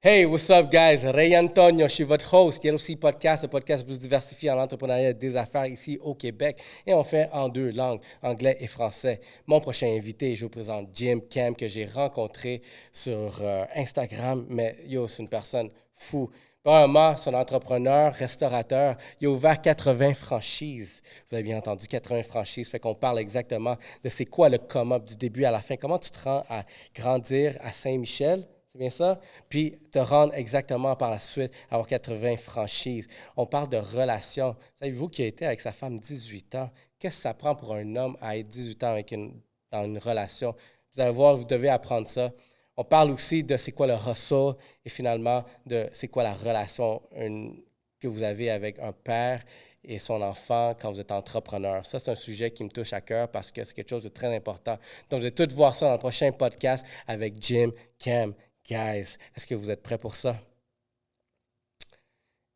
Hey, what's up, guys? Ray Antonio, je suis votre host. Yellow Sea Podcast, le podcast plus diversifié en entrepreneuriat et des affaires ici au Québec. Et on fait en deux langues, anglais et français. Mon prochain invité, je vous présente Jim Cam, que j'ai rencontré sur Instagram. Mais yo, c'est une personne fou. Premièrement, c'est un entrepreneur, restaurateur. Il a ouvert 80 franchises. Vous avez bien entendu, 80 franchises. Fait qu'on parle exactement de c'est quoi le come-up du début à la fin. Comment tu te rends à grandir à Saint-Michel? C'est bien ça? Puis te rendre exactement par la suite, avoir 80 franchises. On parle de relations. Savez-vous qui a été avec sa femme 18 ans? Qu'est-ce que ça prend pour un homme à être 18 ans dans une relation? Vous allez voir, vous devez apprendre ça. On parle aussi de c'est quoi le hustle et finalement de c'est quoi la relation que vous avez avec un père et son enfant quand vous êtes entrepreneur. Ça, c'est un sujet qui me touche à cœur parce que c'est quelque chose de très important. Donc, je vais tout voir ça dans le prochain podcast avec Jim Cam. Guys, est-ce que vous êtes prêts pour ça?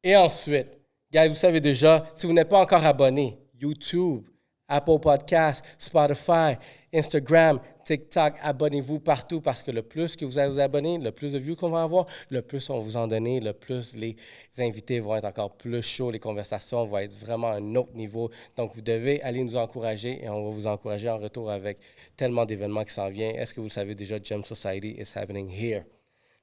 Et ensuite, guys, vous savez déjà, si vous n'êtes pas encore abonné, YouTube, Apple Podcasts, Spotify, Instagram, TikTok, abonnez-vous partout parce que le plus que vous allez vous abonner, le plus de vues qu'on va avoir, le plus on va vous en donner, le plus les invités vont être encore plus chauds, les conversations vont être vraiment à un autre niveau. Donc, vous devez aller nous encourager et on va vous encourager en retour avec tellement d'événements qui s'en viennent. Est-ce que vous le savez déjà, Gem Society is happening here.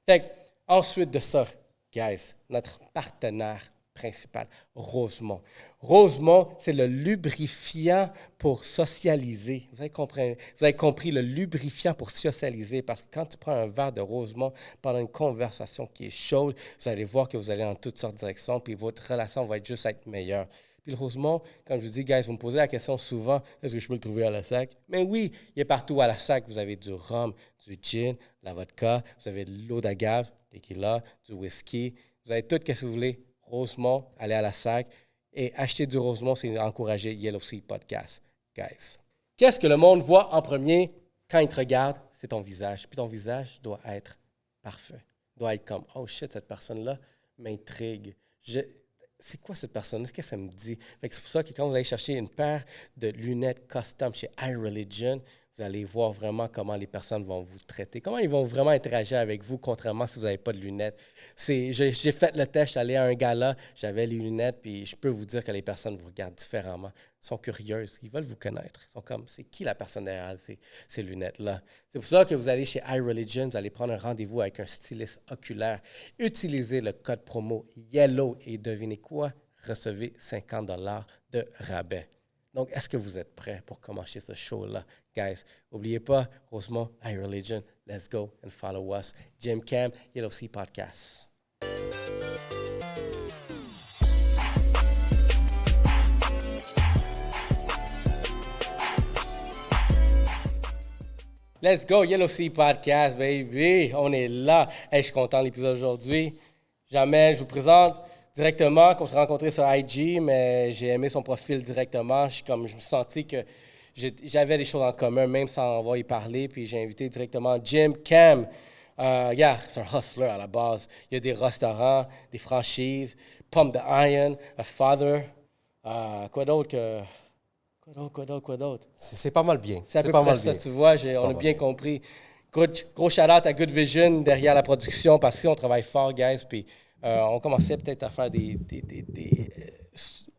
Fait ensuite de ça, guys, notre partenaire principal, Rosemont. Rosemont, c'est le lubrifiant pour socialiser. Vous avez compris le lubrifiant pour socialiser parce que quand tu prends un verre de Rosemont pendant une conversation qui est chaude, vous allez voir que vous allez dans toutes sortes de directions puis votre relation va juste être meilleure. Puis le Rosemont, comme je vous dis, guys, vous me posez la question souvent, est-ce que je peux le trouver à la SAC? Mais oui, il est partout à la SAC. Vous avez du rhum, du gin, de la vodka, vous avez de l'eau d'agave, tequila, du whisky. Vous avez tout ce que vous voulez. Rosemont, allez à la SAC. Et acheter du Rosemont, c'est encourager Yellow Sea Podcast, guys. Qu'est-ce que le monde voit en premier quand il te regarde? C'est ton visage. Puis ton visage doit être parfait. Doit être comme, oh shit, cette personne-là m'intrigue. C'est quoi cette personne-là? Qu'est-ce que ça me dit? C'est pour ça que quand vous allez chercher une paire de lunettes custom chez iReligion, vous allez voir vraiment comment les personnes vont vous traiter, comment ils vont vraiment interagir avec vous, contrairement si vous n'avez pas de lunettes. J'ai fait le test, je suis allé à un gala, j'avais les lunettes, puis je peux vous dire que les personnes vous regardent différemment. Ils sont curieuses, ils veulent vous connaître. Ils sont comme, c'est qui la personne derrière ces lunettes-là? C'est pour ça que vous allez chez iReligion, vous allez prendre un rendez-vous avec un styliste oculaire. Utilisez le code promo YELLOW et devinez quoi? Recevez 50 $ de rabais. Donc, est-ce que vous êtes prêts pour commencer ce show-là? Guys, n'oubliez pas, Rosemont, iReligion, let's go and follow us. Jim Cam, Yellow Sea Podcast. Let's go, Yellow Sea Podcast, baby. On est là. Hey, je suis content de l'épisode aujourd'hui. Je vous présente directement qu'on s'est rencontrés sur IG, mais j'ai aimé son profil directement. Je me suis senti que j'avais des choses en commun, même sans avoir y parler. Puis j'ai invité directement Jim Cam. C'est un hustler à la base. Il y a des restaurants, des franchises, Pump the Iron, a father. Quoi d'autre? C'est pas mal bien. C'est à peu près ça, tu vois. On a bien compris. Gros shout-out à Good Vision derrière la production parce qu'on travaille fort, guys. Puis on commençait peut-être à faire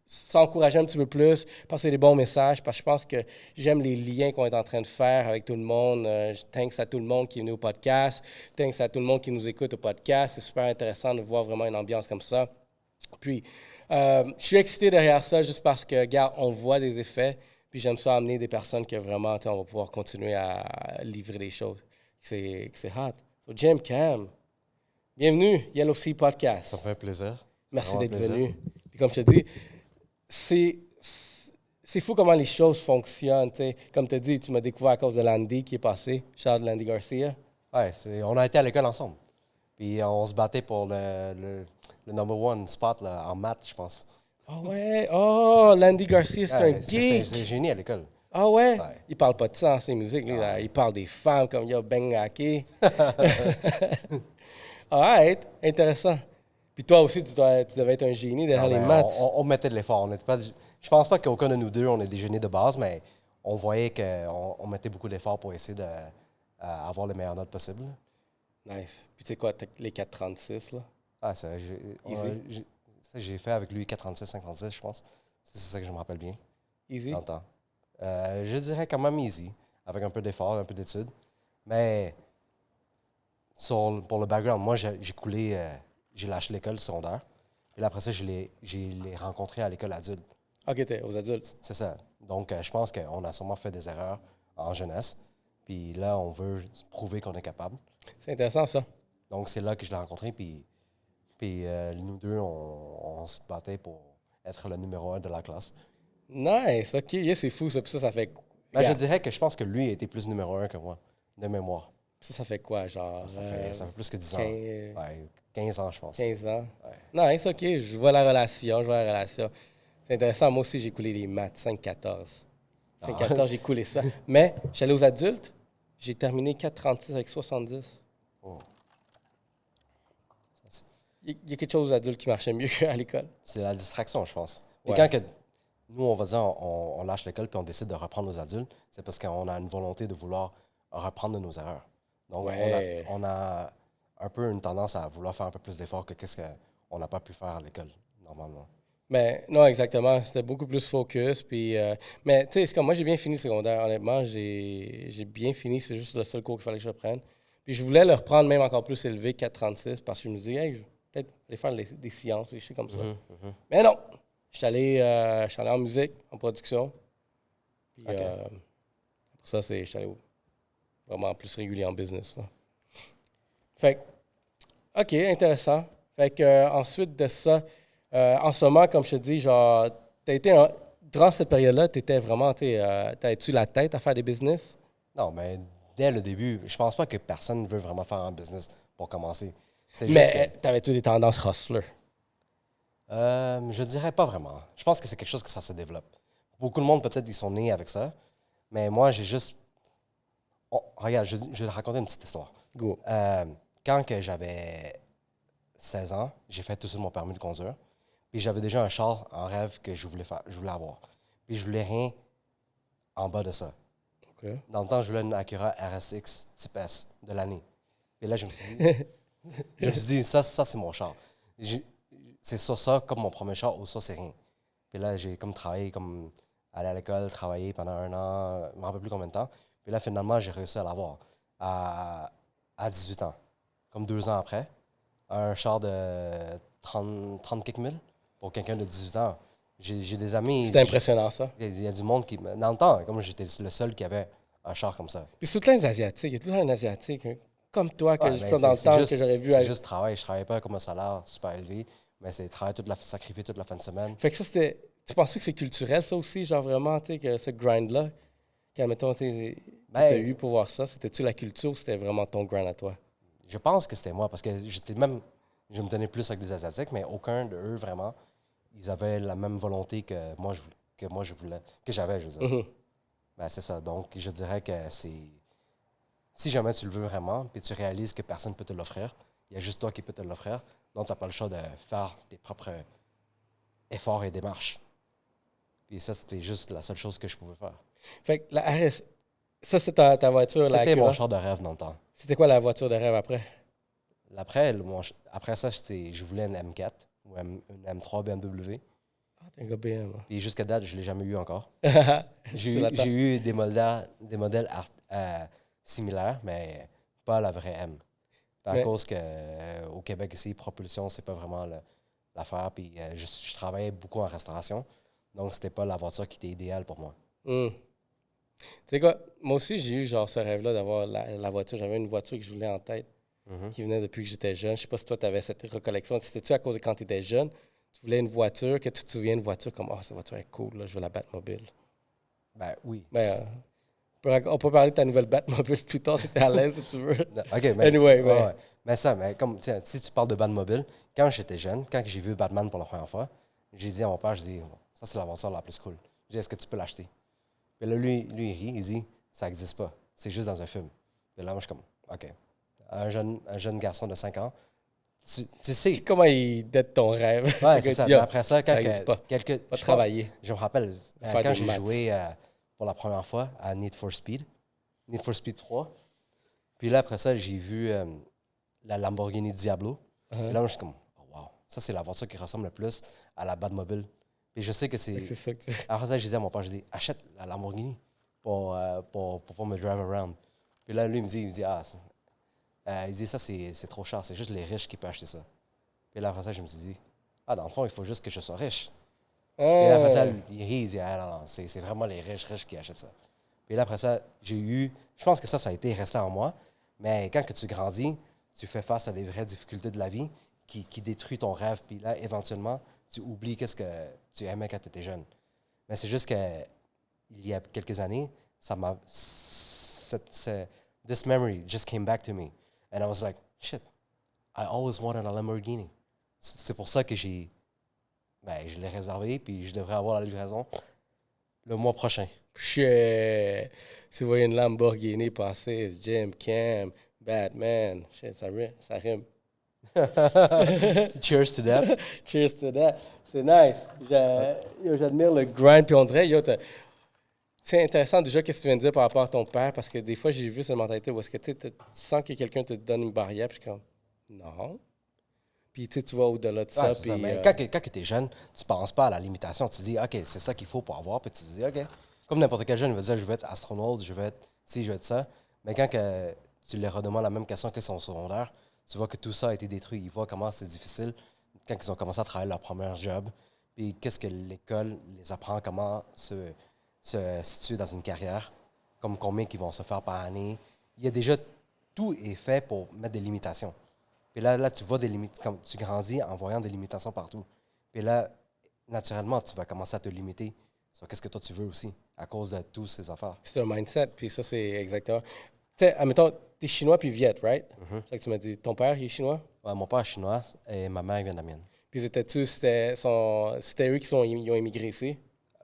s'encourager un petit peu plus, passer des bons messages, parce que je pense que j'aime les liens qu'on est en train de faire avec tout le monde. Thanks à tout le monde qui est venu au podcast. Thanks à tout le monde qui nous écoute au podcast. C'est super intéressant de voir vraiment une ambiance comme ça. Puis, je suis excité derrière ça juste parce que, regarde, on voit des effets. Puis j'aime ça amener des personnes que vraiment, on va pouvoir continuer à livrer des choses. C'est hot. So, Jim Cam, bienvenue, Yellow Sea Podcast. Ça fait plaisir. Merci d'être venu. Puis comme je te dis, c'est fou comment les choses fonctionnent. T'sais. Comme tu as dit, tu m'as découvert à cause de Landy qui est passé. Charles Landy Garcia. Ouais, on a été à l'école ensemble. Puis on se battait pour le number one spot là, en maths, je pense. Ah ouais? Oh, Landy Garcia, c'est un geek. C'est génie à l'école. Ah ouais? Il parle pas de ça dans ses musiques. Là. Il parle des femmes comme Yo Bengaki. All right, intéressant. Puis toi aussi, tu devais être un génie derrière les maths. On mettait de l'effort. Je pense pas qu'aucun de nous deux, on est des génies de base, mais on voyait qu'on mettait beaucoup d'efforts pour essayer d'avoir les meilleures notes possibles. Nice. Puis tu sais quoi, les 436, là? Ah, ça, j'ai fait avec lui 436, 536, je pense. C'est ça que je me rappelle bien. Easy? Dans le temps. Je dirais quand même easy, avec un peu d'effort, un peu d'études. Mais pour le background, moi, j'ai coulé, j'ai lâché l'école secondaire. Puis là, après ça, j'ai les rencontrés à l'école adulte. OK, t'es aux adultes. C'est ça. Donc, je pense qu'on a sûrement fait des erreurs en jeunesse. Puis là, on veut prouver qu'on est capable. C'est intéressant, ça. Donc, c'est là que je l'ai rencontré. Puis nous deux, on se battait pour être le numéro 1 de la classe. Nice, OK. Yeah, c'est fou, ça. Puis ça fait... Ben, je dirais que je pense que lui était plus numéro 1 que moi, de mémoire. Ça fait quoi, genre? Ça fait plus que 10 ans. 15, Ouais, 15 ans, je pense. 15 ans. Ouais. Nice, OK. Je vois la relation, C'est intéressant. Moi aussi, j'ai coulé les maths, 5-14. 5-14, j'ai coulé ça. Mais, je suis allé aux adultes. J'ai terminé 4,36 avec 70. Oh. Il y a quelque chose aux adultes qui marchait mieux qu'à l'école. C'est la distraction, je pense. Et Ouais. quand que nous, on va dire, on lâche l'école puis on décide de reprendre nos adultes, c'est parce qu'on a une volonté de vouloir reprendre de nos erreurs. Donc, Ouais. on a un peu une tendance à vouloir faire un peu plus d'efforts que qu'est-ce qu'on n'a pas pu faire à l'école, normalement. Mais non, exactement. C'était beaucoup plus focus. Puis, mais tu sais, c'est comme moi, j'ai bien fini le secondaire. Honnêtement, j'ai bien fini. C'est juste le seul cours qu'il fallait que je reprenne. Puis je voulais le reprendre même encore plus élevé, 4,36, parce que je me disais, hey, je vais peut-être aller faire des sciences, des choses comme ça. Mais non! Je suis allé en musique, en production. Puis OK. pour ça, je suis allé vraiment plus régulier en business, là. Fait que, OK, intéressant. Fait que ensuite de ça, en ce moment, comme je te dis, genre, durant cette période-là, tu étais vraiment, t'avais-tu la tête à faire des business? Non, mais dès le début, je pense pas que personne veut vraiment faire un business pour commencer. C'est juste Mais que, t'avais-tu des tendances hustler? je dirais pas vraiment. Je pense que c'est quelque chose que ça se développe. Beaucoup de monde, peut-être, ils sont nés avec ça. Mais moi, j'ai juste... regarde, je vais te raconter une petite histoire. Go. Quand que j'avais 16 ans, j'ai fait tout de suite mon permis de conduire. Puis j'avais déjà un char en rêve que je voulais avoir. Puis je voulais rien en bas de ça. OK. Dans le temps, je voulais une Acura RSX Type S de l'année. Et là, je me suis dit, ça c'est mon char. C'est ça comme mon premier char ou ça, c'est rien. Puis là, j'ai comme travaillé, comme aller à l'école, travailler pendant 1 an, je ne me rappelle plus combien de temps. Puis là, finalement, j'ai réussi à l'avoir à 18 ans. Comme 2 ans après. Un char de 30 quelques mille pour quelqu'un de 18 ans. J'ai des amis. C'était impressionnant, ça. Il y a du monde qui. Dans le temps, comme j'étais le seul qui avait un char comme ça. Puis c'est tout le temps les Asiatiques. Il y a tout le temps un Asiatique, hein, comme toi, que Ouais, je mais prends dans le temps, que j'aurais vu. C'est juste travail. Je ne travaillais pas comme un salaire super élevé, mais c'est travailler sacrifier toute la fin de semaine. Fait que ça, c'était. Tu penses que c'est culturel, ça aussi, genre vraiment, tu sais, que ce grind-là, mettons, tu as eu pour voir ça, c'était-tu la culture ou c'était vraiment ton grind à toi? Je pense que c'était moi, parce que je me tenais plus avec des Asiatiques, mais aucun d'eux, vraiment, ils avaient la même volonté que je voulais, que j'avais, je veux dire. Ben, c'est ça. Donc, je dirais que si jamais tu le veux vraiment, puis tu réalises que personne ne peut te l'offrir, il y a juste toi qui peux te l'offrir, donc tu n'as pas le choix de faire tes propres efforts et démarches. Puis ça, c'était juste la seule chose que je pouvais faire. Fait que la RS, ça, c'est ta voiture, la C'était mon Acura. char de rêve dans le temps. C'était quoi la voiture de rêve après? Après ça, je voulais une M4 ou une M3 BMW. Ah, t'es un gars BM. Puis jusqu'à date, je ne l'ai jamais eu encore. Tu J'ai l'attends. eu des modèles similaires, mais pas la vraie M. À Mais- cause qu'au Québec, ici, propulsion, c'est pas vraiment l'affaire. Puis je travaillais beaucoup en restauration. Donc, c'était pas la voiture qui était idéale pour moi. Tu sais quoi? Moi aussi, j'ai eu genre ce rêve-là d'avoir la voiture. J'avais une voiture que je voulais en tête, qui venait depuis que j'étais jeune. Je sais pas si toi, tu avais cette recollection. C'était-tu à cause de quand tu étais jeune, tu voulais une voiture, que tu te souviens d'une voiture comme, oh, cette voiture est cool, là, je veux la Batmobile. Ben oui. Mais on peut parler de ta nouvelle Batmobile plus tard si tu es à l'aise, si tu veux. Non, OK, mais, Anyway, ouais, mais- ouais. Mais ça, mais comme tiens, si tu parles de Batmobile, quand j'étais jeune, quand j'ai vu Batman pour la première fois, j'ai dit à mon père, je dis, ça c'est la voiture la plus cool. J'ai dit, est-ce que tu peux l'acheter? Puis là, lui, il rit, il dit, ça n'existe pas. C'est juste dans un film. Puis là, moi, je suis comme, OK. Un jeune garçon de 5 ans, tu sais. Comment il dette ton rêve? Ouais, Le c'est gars ça. dit, Mais Yo, après ça, quand existe pas. je travailler. Je me rappelle, Faire quand des j'ai maths. joué pour la première fois à Need for Speed 3. Puis là, après ça, j'ai vu la Lamborghini Diablo. Et là, moi, je suis comme, oh, wow, ça, c'est la voiture qui ressemble le plus à la Batmobile. Et je sais que c'est. C'est ça que tu... Après ça, je disais à mon père, je dis, achète la Lamborghini pour pouvoir me drive around. Puis là, lui, il me dit, il dit, ça, c'est trop cher. C'est juste les riches qui peuvent acheter ça. Puis là, après ça, je me suis dit, dans le fond, il faut juste que je sois riche. Puis là, après ça, il rit, il dit, non, c'est vraiment les riches qui achètent ça. Puis là, après ça, je pense que ça a été resté en moi. Mais quand que tu grandis, tu fais face à des vraies difficultés de la vie qui détruisent ton rêve. Puis là, éventuellement, tu oublies qu'est-ce que tu aimais quand tu étais jeune. Mais c'est juste que il y a quelques années, this memory just came back to me. And I was like, shit, I always wanted a Lamborghini. C'est pour ça que je l'ai réservé, puis je devrais avoir la livraison le mois prochain. Shit. Si vous voyez une Lamborghini passer, Jim, Cam, Batman. Shit, ça rime. Cheers to that. Cheers to that. C'est nice. J'admire le grind. Puis on dirait, c'est intéressant déjà qu'est-ce que tu viens de dire par rapport à ton père, parce que des fois, j'ai vu cette mentalité où est-ce que tu sens que quelqu'un te donne une barrière, puis je suis comme, non. Puis tu vas au-delà de ça. Puis, mais quand tu es jeune, tu ne penses pas à la limitation. Tu dis, OK, c'est ça qu'il faut pour avoir. Puis tu te dis, OK. Comme n'importe quel jeune, il va dire, je veux être astronaute, je veux être ci, je veux être ça. Mais quand tu leur redemandes la même question que son secondaire, tu vois que tout ça a été détruit. Ils voient comment c'est difficile quand ils ont commencé à travailler leur premier job. Puis qu'est-ce que l'école les apprend, comment se situer dans une carrière, comme combien qu'ils vont se faire par année. Il y a déjà, tout est fait pour mettre des limitations. Puis là, tu vois des limites, comme tu grandis en voyant des limitations partout. Puis là, naturellement, tu vas commencer à te limiter sur qu'est-ce que toi tu veux aussi, à cause de toutes ces affaires. C'est un mindset, puis ça, c'est exactement... Tu sais, admettons, t'es chinois puis viet, right? C'est ça que tu m'as dit. Ton père, il est chinois? Ouais, mon père est chinois et ma mère vient d'Amiens. Puis c'était eux qui ils ont immigré ici?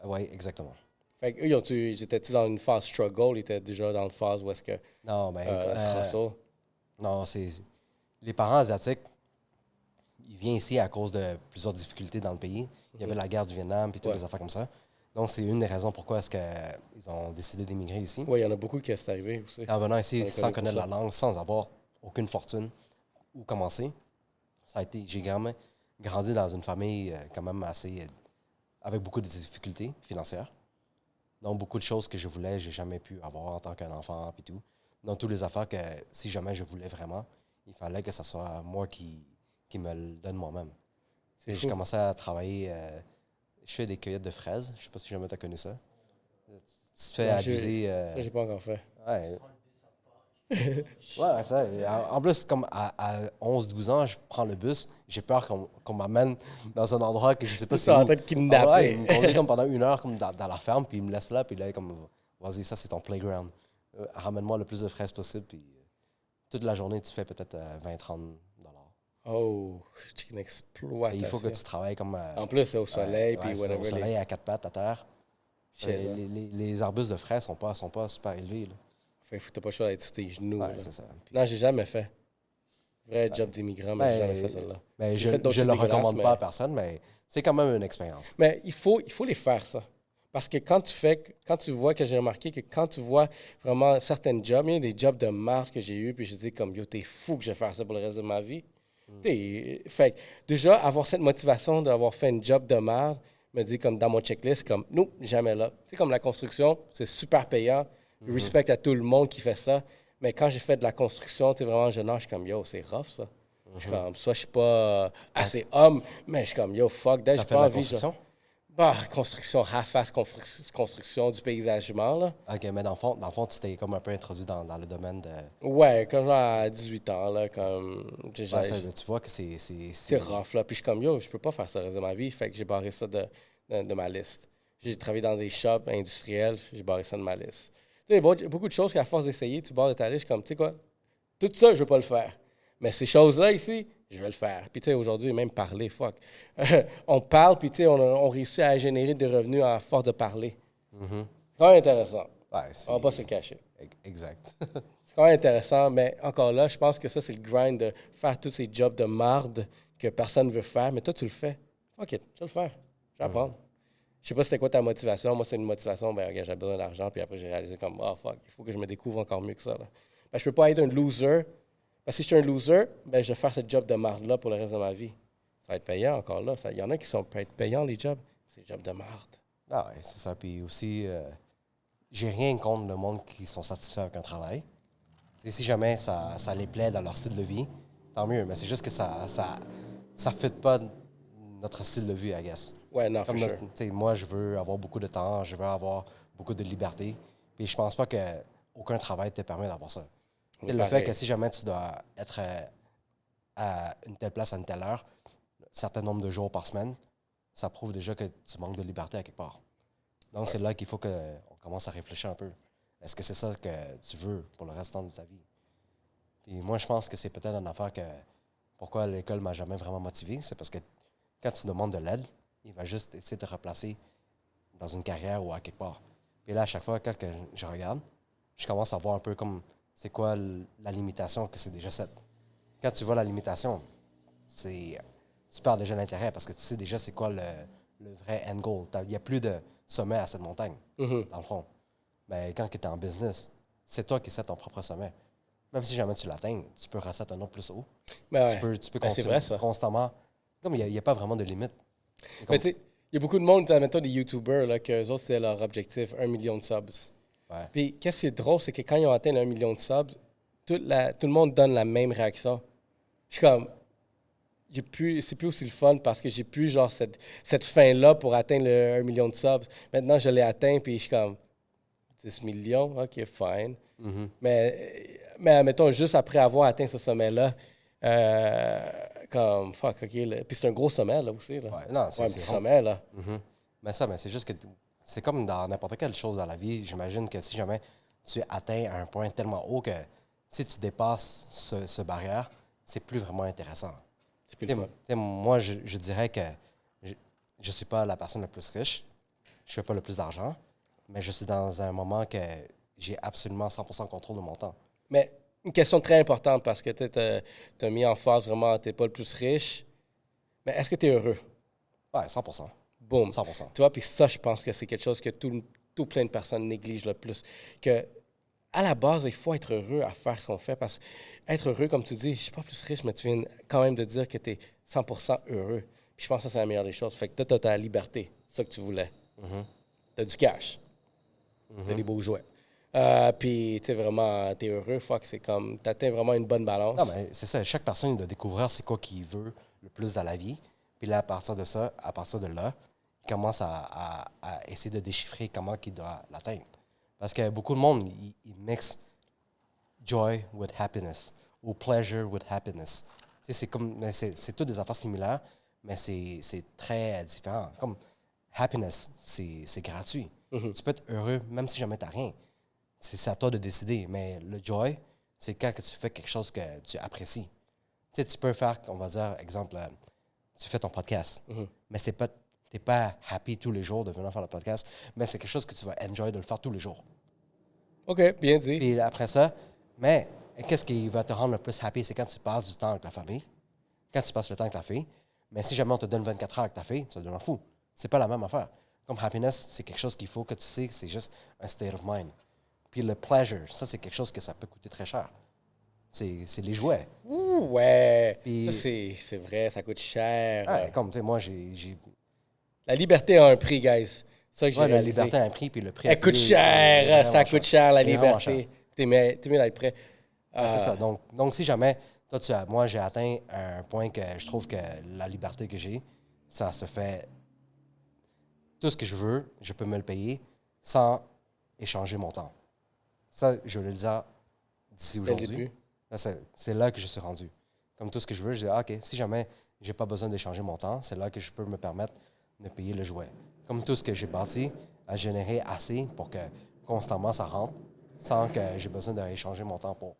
Oui, exactement. Fait qu'eux, ils étaient-tu dans une phase struggle? Ils étaient déjà dans une phase où est-ce que... Non, mais... non, les parents asiatiques, ils viennent ici à cause de plusieurs difficultés dans le pays. Il y avait la guerre du Vietnam puis toutes les affaires comme ça. Donc, c'est une des raisons pourquoi est-ce qu'ils ont décidé d'émigrer ici. Oui, il y en a beaucoup qui sont arrivés aussi. En venant ici sans connaître la langue, sans avoir aucune fortune, où commencer, j'ai grandi dans une famille quand même assez... avec beaucoup de difficultés financières. Donc, beaucoup de choses que je voulais, j'ai jamais pu avoir en tant qu'enfant puis tout. Donc, toutes les affaires que, si jamais je voulais vraiment, il fallait que ce soit moi qui me le donne moi-même. J'ai commencé à travailler... je fais des cueillettes de fraises. Je ne sais pas si jamais tu as connu ça. Tu te fais abuser... Ça, j'ai pas encore fait. Ouais. Ouais, ça. En plus, comme à 11-12 ans, je prends le bus. J'ai peur qu'on m'amène dans un endroit que je sais pas si... Ils sont en train de kidnapper. Ouais, il me conduit comme pendant 1 heure comme dans la ferme, puis il me laisse là, puis là, comme, vas-y, ça, c'est ton playground. Ramène-moi le plus de fraises possible, puis toute la journée, tu fais peut-être 20-30 $. Oh, c'est une exploitation. Il faut que tu travailles comme... en plus, c'est au soleil, puis whatever. Au soleil, à 4 pattes, à terre. Les arbustes de fraises sont pas super élevés, là. Fait que t'as pas le choix d'être sur tes genoux. Ouais, c'est ça. Puis... Non, j'ai jamais fait. Vrai job d'immigrant, mais j'ai jamais fait celle-là. Mais je ne le recommande pas à personne, mais c'est quand même une expérience. Mais il faut les faire, ça. Parce que quand tu vois, que j'ai remarqué que quand tu vois vraiment certains jobs, il y a des jobs de marque que j'ai eu, puis je dis comme, yo, t'es fou que je vais faire ça pour le reste de ma vie. Fait que déjà, avoir cette motivation d'avoir fait un job de marque, me dit comme dans mon checklist, comme, non, jamais là. Tu sais, comme la construction, c'est super payant. Respect à tout le monde qui fait ça. Mais quand j'ai fait de la construction, tu sais, vraiment jeune âge, je suis comme, yo, c'est rough, ça. Je suis comme, soit je suis pas assez homme, mais je suis comme, yo, fuck, that, j'ai pas envie. Construction? Construction, half-ass construction du paysagement, là. OK, mais dans le fond, tu t'es comme un peu introduit dans le domaine de... Ouais, quand à 18 ans, là, comme... tu vois que c'est... C'est rough, là. Puis je suis comme, yo, je peux pas faire ça le reste de ma vie. Fait que j'ai barré ça de ma liste. J'ai travaillé dans des shops industriels, j'ai barré ça de ma liste. Tu sais, beaucoup de choses qu'à force d'essayer, tu barres de ta liste, je suis comme, tu sais quoi, tout ça, je veux pas le faire. Mais ces choses-là ici, je vais le faire. Puis tu sais, aujourd'hui, même parler, fuck. On parle, puis tu sais, on réussit à générer des revenus à force de parler. C'est quand même intéressant. Ouais, on va pas se le cacher. Exact. C'est quand même intéressant, mais encore là, je pense que ça, c'est le grind de faire tous ces jobs de marde que personne ne veut faire. Mais toi, tu le fais. Fuck it, je vais le faire. Je vais apprendre. Je sais pas c'était quoi ta motivation. Moi, c'est une motivation, ben regarde, j'ai besoin d'argent, puis après, j'ai réalisé comme, oh fuck, il faut que je me découvre encore mieux que ça. Là. Ben, je peux pas être un loser, Parce que si je suis un loser, ben, je vais faire ce job de marde-là pour le reste de ma vie. Ça va être payant encore là. Il y en a qui peuvent être payants, les jobs. C'est des jobs de marde. Ah ouais, c'est ça. Puis aussi, j'ai rien contre le monde qui sont satisfaits avec un travail. T'sais, si jamais ça les plaît dans leur style de vie, tant mieux. Mais c'est juste que ça fit pas notre style de vie, I guess. Ouais, non, for Comme sure. moi, je veux avoir beaucoup de temps, je veux avoir beaucoup de liberté. Puis je pense pas qu'aucun travail te permet d'avoir ça. C'est le fait que si jamais tu dois être à une telle place à une telle heure, un certain nombre de jours par semaine, ça prouve déjà que tu manques de liberté à quelque part. Donc, c'est là qu'il faut qu'on commence à réfléchir un peu. Est-ce que c'est ça que tu veux pour le restant de ta vie? Puis moi, je pense que c'est peut-être une affaire que pourquoi l'école m'a jamais vraiment motivé, c'est parce que quand tu demandes de l'aide, il va juste essayer de te replacer dans une carrière ou à quelque part. Puis là, à chaque fois, quand je regarde, je commence à voir un peu comme c'est quoi la limitation que c'est déjà cette. Quand tu vois la limitation, tu perds déjà l'intérêt parce que tu sais déjà c'est quoi le vrai end goal. Il n'y a plus de sommet à cette montagne, dans le fond. Mais quand tu es en business, c'est toi qui sais ton propre sommet. Même si jamais tu l'atteins, tu peux rester un autre plus haut. Ben Tu ouais. peux Ben, c'est vrai, ça. constamment. Comme il n'y a pas vraiment de limite. C'est comme- Mais tu sais, il y a beaucoup de monde, mettons des YouTubers, là, qu'eux autres, c'est leur objectif, 1 million de subs. ouais. Puis, qu'est-ce qui est drôle, c'est que quand ils ont atteint le 1 million de subs, tout le monde donne la même réaction. Je suis comme, c'est plus aussi le fun parce que j'ai plus genre cette fin-là pour atteindre le 1 million de subs. Maintenant, je l'ai atteint, puis je suis comme 10 millions, ok, fine. Mhm. Mais mettons, juste après avoir atteint ce sommet-là, comme, fuck, ok, là. Puis c'est un gros sommet, là, aussi, là. Ouais, non, Ouais, un petit sommet, là. Mhm. Mais c'est juste que c'est comme dans n'importe quelle chose dans la vie. J'imagine que si jamais tu atteins un point tellement haut que si tu dépasses ce barrière, c'est plus vraiment intéressant. C'est plus le fun. Moi, je dirais que je ne suis pas la personne la plus riche, je fais pas le plus d'argent, mais je suis dans un moment que j'ai absolument 100% contrôle de mon temps. Mais une question très importante parce que tu as mis en phase vraiment, tu n'es pas le plus riche. Mais est-ce que tu es heureux? Ouais, 100%. Boum. 100%. Tu vois, puis ça, je pense que c'est quelque chose que tout plein de personnes négligent le plus. Que, à la base, il faut être heureux à faire ce qu'on fait parce qu'être heureux, comme tu dis, je ne suis pas plus riche, mais tu viens quand même de dire que tu es 100% heureux. Puis je pense que ça, c'est la meilleure des choses. Fait que tu as ta liberté, c'est ça que tu voulais. Tu as du cash, tu as des beaux jouets. Puis, tu sais, vraiment, tu es heureux. Fuck, c'est comme, tu atteins vraiment une bonne balance. Non, mais c'est ça. Chaque personne doit découvrir c'est quoi qu'il veut le plus dans la vie. Puis là, à partir de là, il commence à essayer de déchiffrer comment il doit l'atteindre. Parce que beaucoup de monde, ils mixent joy with happiness ou pleasure with happiness. Tu sais, c'est toutes des affaires similaires, mais c'est très différent. Comme happiness, c'est gratuit. Tu peux être heureux même si jamais tu n'as rien. C'est à toi de décider. Mais le joy, c'est quand que tu fais quelque chose que tu apprécies. Tu sais, tu peux faire, on va dire, exemple, tu fais ton podcast, mais tu n'es pas happy tous les jours de venir faire le podcast, mais c'est quelque chose que tu vas enjoy de le faire tous les jours. OK, bien dit. Puis après ça, mais qu'est-ce qui va te rendre le plus happy? C'est quand tu passes du temps avec la famille, quand tu passes le temps avec ta fille. Mais si jamais on te donne 24 heures avec ta fille, tu vas devenir fou. C'est pas la même affaire. Comme happiness, c'est quelque chose qu'il faut que tu sais que c'est juste un state of mind. Puis le pleasure, ça, c'est quelque chose que ça peut coûter très cher. C'est les jouets. Ouh, ouais. Puis- Ça, c'est vrai, ça coûte cher. Ouais, comme, tu sais, moi, j'ai La liberté a un prix, guys. C'est ça que j'ai ouais, la réalisé. liberté a un prix, puis le prix Elle coûte cher, ça coûte cher, la liberté. T'es mieux d'être prêt. C'est ça. Donc, si jamais, moi, j'ai atteint un point que je trouve que la liberté que j'ai, ça se fait. Tout ce que je veux, je peux me le payer sans échanger mon temps. Ça, je vais le dire d'ici Dès le aujourd'hui. début. Là, c'est là que je suis rendu. Comme tout ce que je veux, je dis, ah, OK, si jamais j'ai pas besoin d'échanger mon temps, c'est là que je peux me permettre de payer le jouet. Comme tout ce que j'ai bâti a généré assez pour que constamment ça rentre sans que j'ai besoin d'échanger mon temps pour.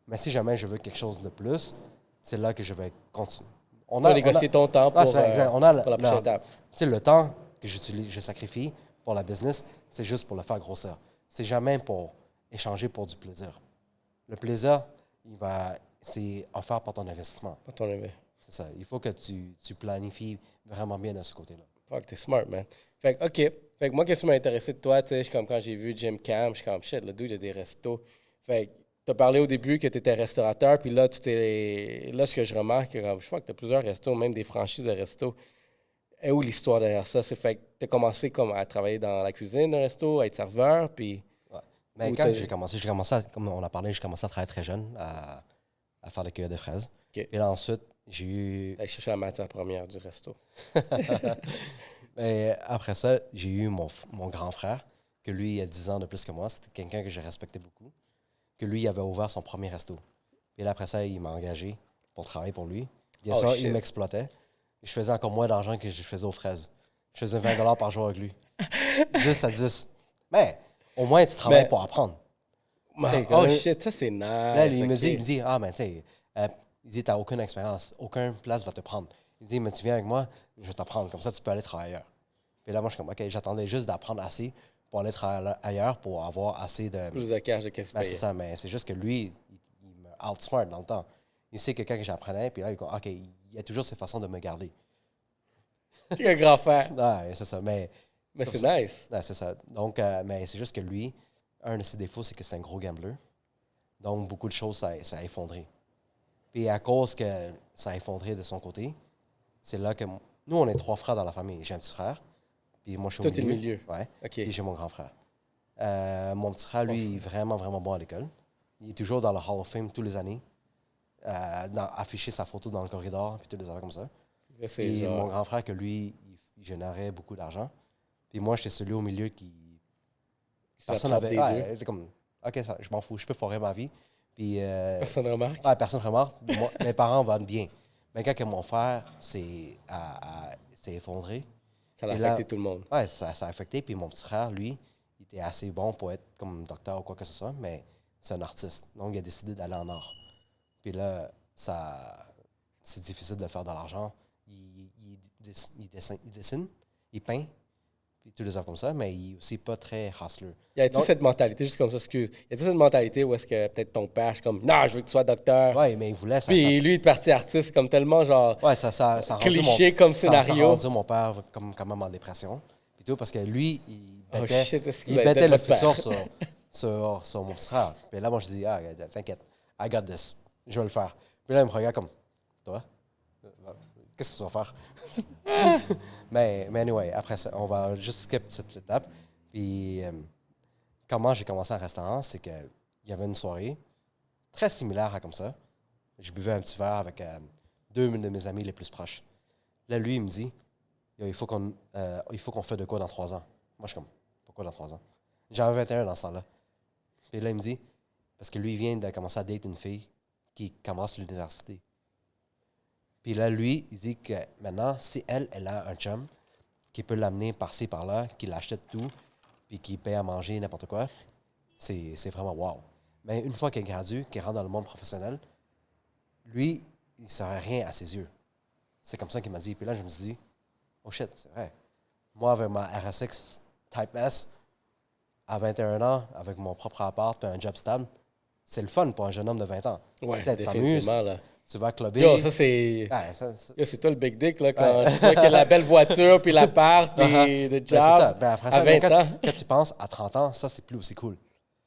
Mais si jamais je veux quelque chose de plus, c'est là que je vais continuer. Tu vas négocier ton temps pour, c'est exact. On a pour la prochaine étape. Tu sais, le temps que je sacrifie pour la business, c'est juste pour le faire grossir. C'est jamais pour échanger pour du plaisir. Le plaisir, c'est offert par ton investissement. À ton avis. C'est ça. Il faut que tu planifies vraiment bien de ce côté-là. Fuck, t'es smart, man. Fait que, OK. Fait que moi, qu'est-ce qui m'a intéressé de toi, tu sais, comme quand j'ai vu Jim Cam, je suis comme, shit, le dude, il a des restos. Fait que as parlé au début que tu étais restaurateur, puis là, là, ce que je remarque, je crois que tu as plusieurs restos, même des franchises de restos. Et où l'histoire derrière ça? C'est fait que tu as commencé comme à travailler dans la cuisine d'un resto, à être serveur, puis... Ouais. Mais Ou quand t'as- j'ai commencé comme on a parlé, j'ai commencé à travailler très jeune, à faire des cueillettes de fraises. OK. Et là, ensuite, j'ai eu. T'as cherché la matière première du resto. Mais après ça, j'ai eu mon grand frère, que lui, il a 10 ans de plus que moi. C'était quelqu'un que je respectais beaucoup. Que lui, il avait ouvert son premier resto. Et là, après ça, il m'a engagé pour travailler pour lui. Bien Oh, sûr, shit. il m'exploitait. Je faisais encore moins d'argent que je faisais aux fraises. Je faisais 20 $ par jour avec lui. 10 à 10. Mais au moins, tu travailles Mais- pour apprendre. Hey, Oh là, shit, ça c'est nice. là, il me ok. dit, ah, mais tu sais, il dit, t'as aucune expérience, aucun place va te prendre. Il dit, mais tu viens avec moi, je vais t'apprendre, comme ça tu peux aller travailler ailleurs. Puis là, moi, je suis comme, OK, j'attendais juste d'apprendre assez pour aller travailler ailleurs, pour avoir assez de. Plus de cash de qu'est-ce que Ben, tu c'est payais. ça, mais c'est juste que lui, il me outsmart dans le temps. Il sait que quand j'apprenais, puis là, il dit, OK, il a toujours ses façons de me garder. Tu es un grand frère. Ouais, c'est ça, mais. Mais Comme c'est ça. nice. Ouais, c'est ça. Donc, mais c'est juste que lui, un de ses défauts, c'est que c'est un gros gambler. Donc, beaucoup de choses, ça a effondré. Puis à cause que ça a effondré de son côté, c'est là que... Nous, on est 3 frères dans la famille. J'ai un petit frère, puis moi, je suis Toi, au t'es le milieu. milieu. Ouais. OK. Puis j'ai mon grand frère. Mon petit frère, lui, il est vraiment, vraiment bon à l'école. Il est toujours dans le Hall of Fame tous les années. Afficher sa photo dans le corridor, puis toutes les affaires comme ça. Là, c'est Et genre... mon grand frère, que lui, il générait beaucoup d'argent. Puis moi, j'étais celui au milieu qui... Personne J'attrape n'avait... des Ouais, c'était comme... OK, ça, je m'en fous, je peux foirer ma vie. Puis... Personne ne remarque. Ouais, personne ne remarque. Mes parents vont bien. Mais quand que mon frère s'est effondré, Ça a et là- affecté tout le monde. ouais, ça a affecté. Puis mon petit frère, lui, il était assez bon pour être comme docteur ou quoi que ce soit, mais c'est un artiste. Donc, il a décidé d'aller en art. Puis là, c'est difficile de faire de l'argent. Il dessine, il peint, puis tous les affaires comme ça, mais il est aussi pas très hustler. Y a-tu Donc- cette mentalité, juste comme ça, excuse, y a-tu cette mentalité où est-ce que peut-être ton père, c'est comme, non, je veux que tu sois docteur. Ouais, mais il voulait ça. Puis lui, il est parti artiste, comme tellement genre Ouais, ça a rendu cliché comme Ça scénario. a rendu mon père comme quand même en dépression. Puis tout, parce que lui, il Oh mettait, shit, est-ce que il vous avez mettait peut-être le votre futur père? sur mon petit frère. Puis là, moi, je dis, ah, t'inquiète, I got this. Je vais le faire. Puis là, il me regarde comme, toi, qu'est-ce que tu vas faire? mais anyway, après ça, on va juste skip cette étape. Puis comment j'ai commencé un restaurant, c'est qu'il y avait une soirée très similaire à comme ça. Je buvais un petit verre avec deux de mes amis les plus proches. Là, lui, il me dit, yo, il faut qu'on fasse de quoi dans 3 ans. Moi, je suis comme, pourquoi dans 3 ans? J'avais 21 dans ce temps-là. Puis là, il me dit, parce que lui, il vient de commencer à date une fille qui commence l'université. Puis là, lui, il dit que maintenant, si elle a un chum qui peut l'amener par-ci, par-là, qui l'achète tout, puis qui paye à manger, n'importe quoi, c'est vraiment wow. Mais une fois qu'il gradue, qu'il rentre dans le monde professionnel, lui, il ne serait rien à ses yeux. C'est comme ça qu'il m'a dit. Puis là, je me suis dit, oh shit, c'est vrai. Moi, avec ma RSX Type S, à 21 ans, avec mon propre appart et un job stable, c'est le fun pour un jeune homme de 20 ans. Ouais, Peut-être s'amuse, définitivement, là. tu vas clubber. Yo, ça, c'est... Ouais, Yo, c'est toi le big dick, là, quand c'est toi qui as la belle voiture, puis l'appart, puis le job. Ben, c'est ça. Ben, après ça, à 20 ans. quand tu penses à 30 ans, ça, c'est plus aussi cool.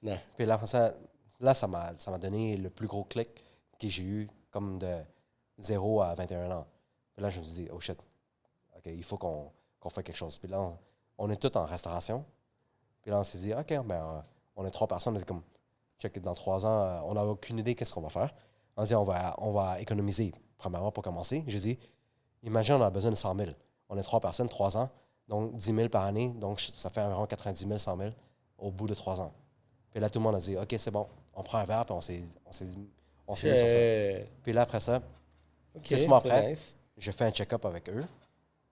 Non. Puis là, après ça, là, ça m'a donné le plus gros clic que j'ai eu, comme de 0 à 21 ans. Puis là, je me suis dit, oh shit, OK, il faut qu'on fasse quelque chose. Puis là, on est tous en restauration. Puis là, on s'est dit, OK, ben, on est 3 personnes. On est comme, check, dans 3 ans, on n'a aucune idée qu'est-ce qu'on va faire. On dit, on va économiser, premièrement, pour commencer. J'ai dit, imagine, on a besoin de 100 000. On est 3 personnes, 3 ans, donc 10 000 par année. Donc, ça fait environ 90 000, 100 000 au bout de 3 ans. Puis là, tout le monde a dit, OK, c'est bon, on prend un verre, puis on s'est mis sur ça. Puis là, après ça, OK, 6 mois c'est après, nice. je fais un check-up avec eux.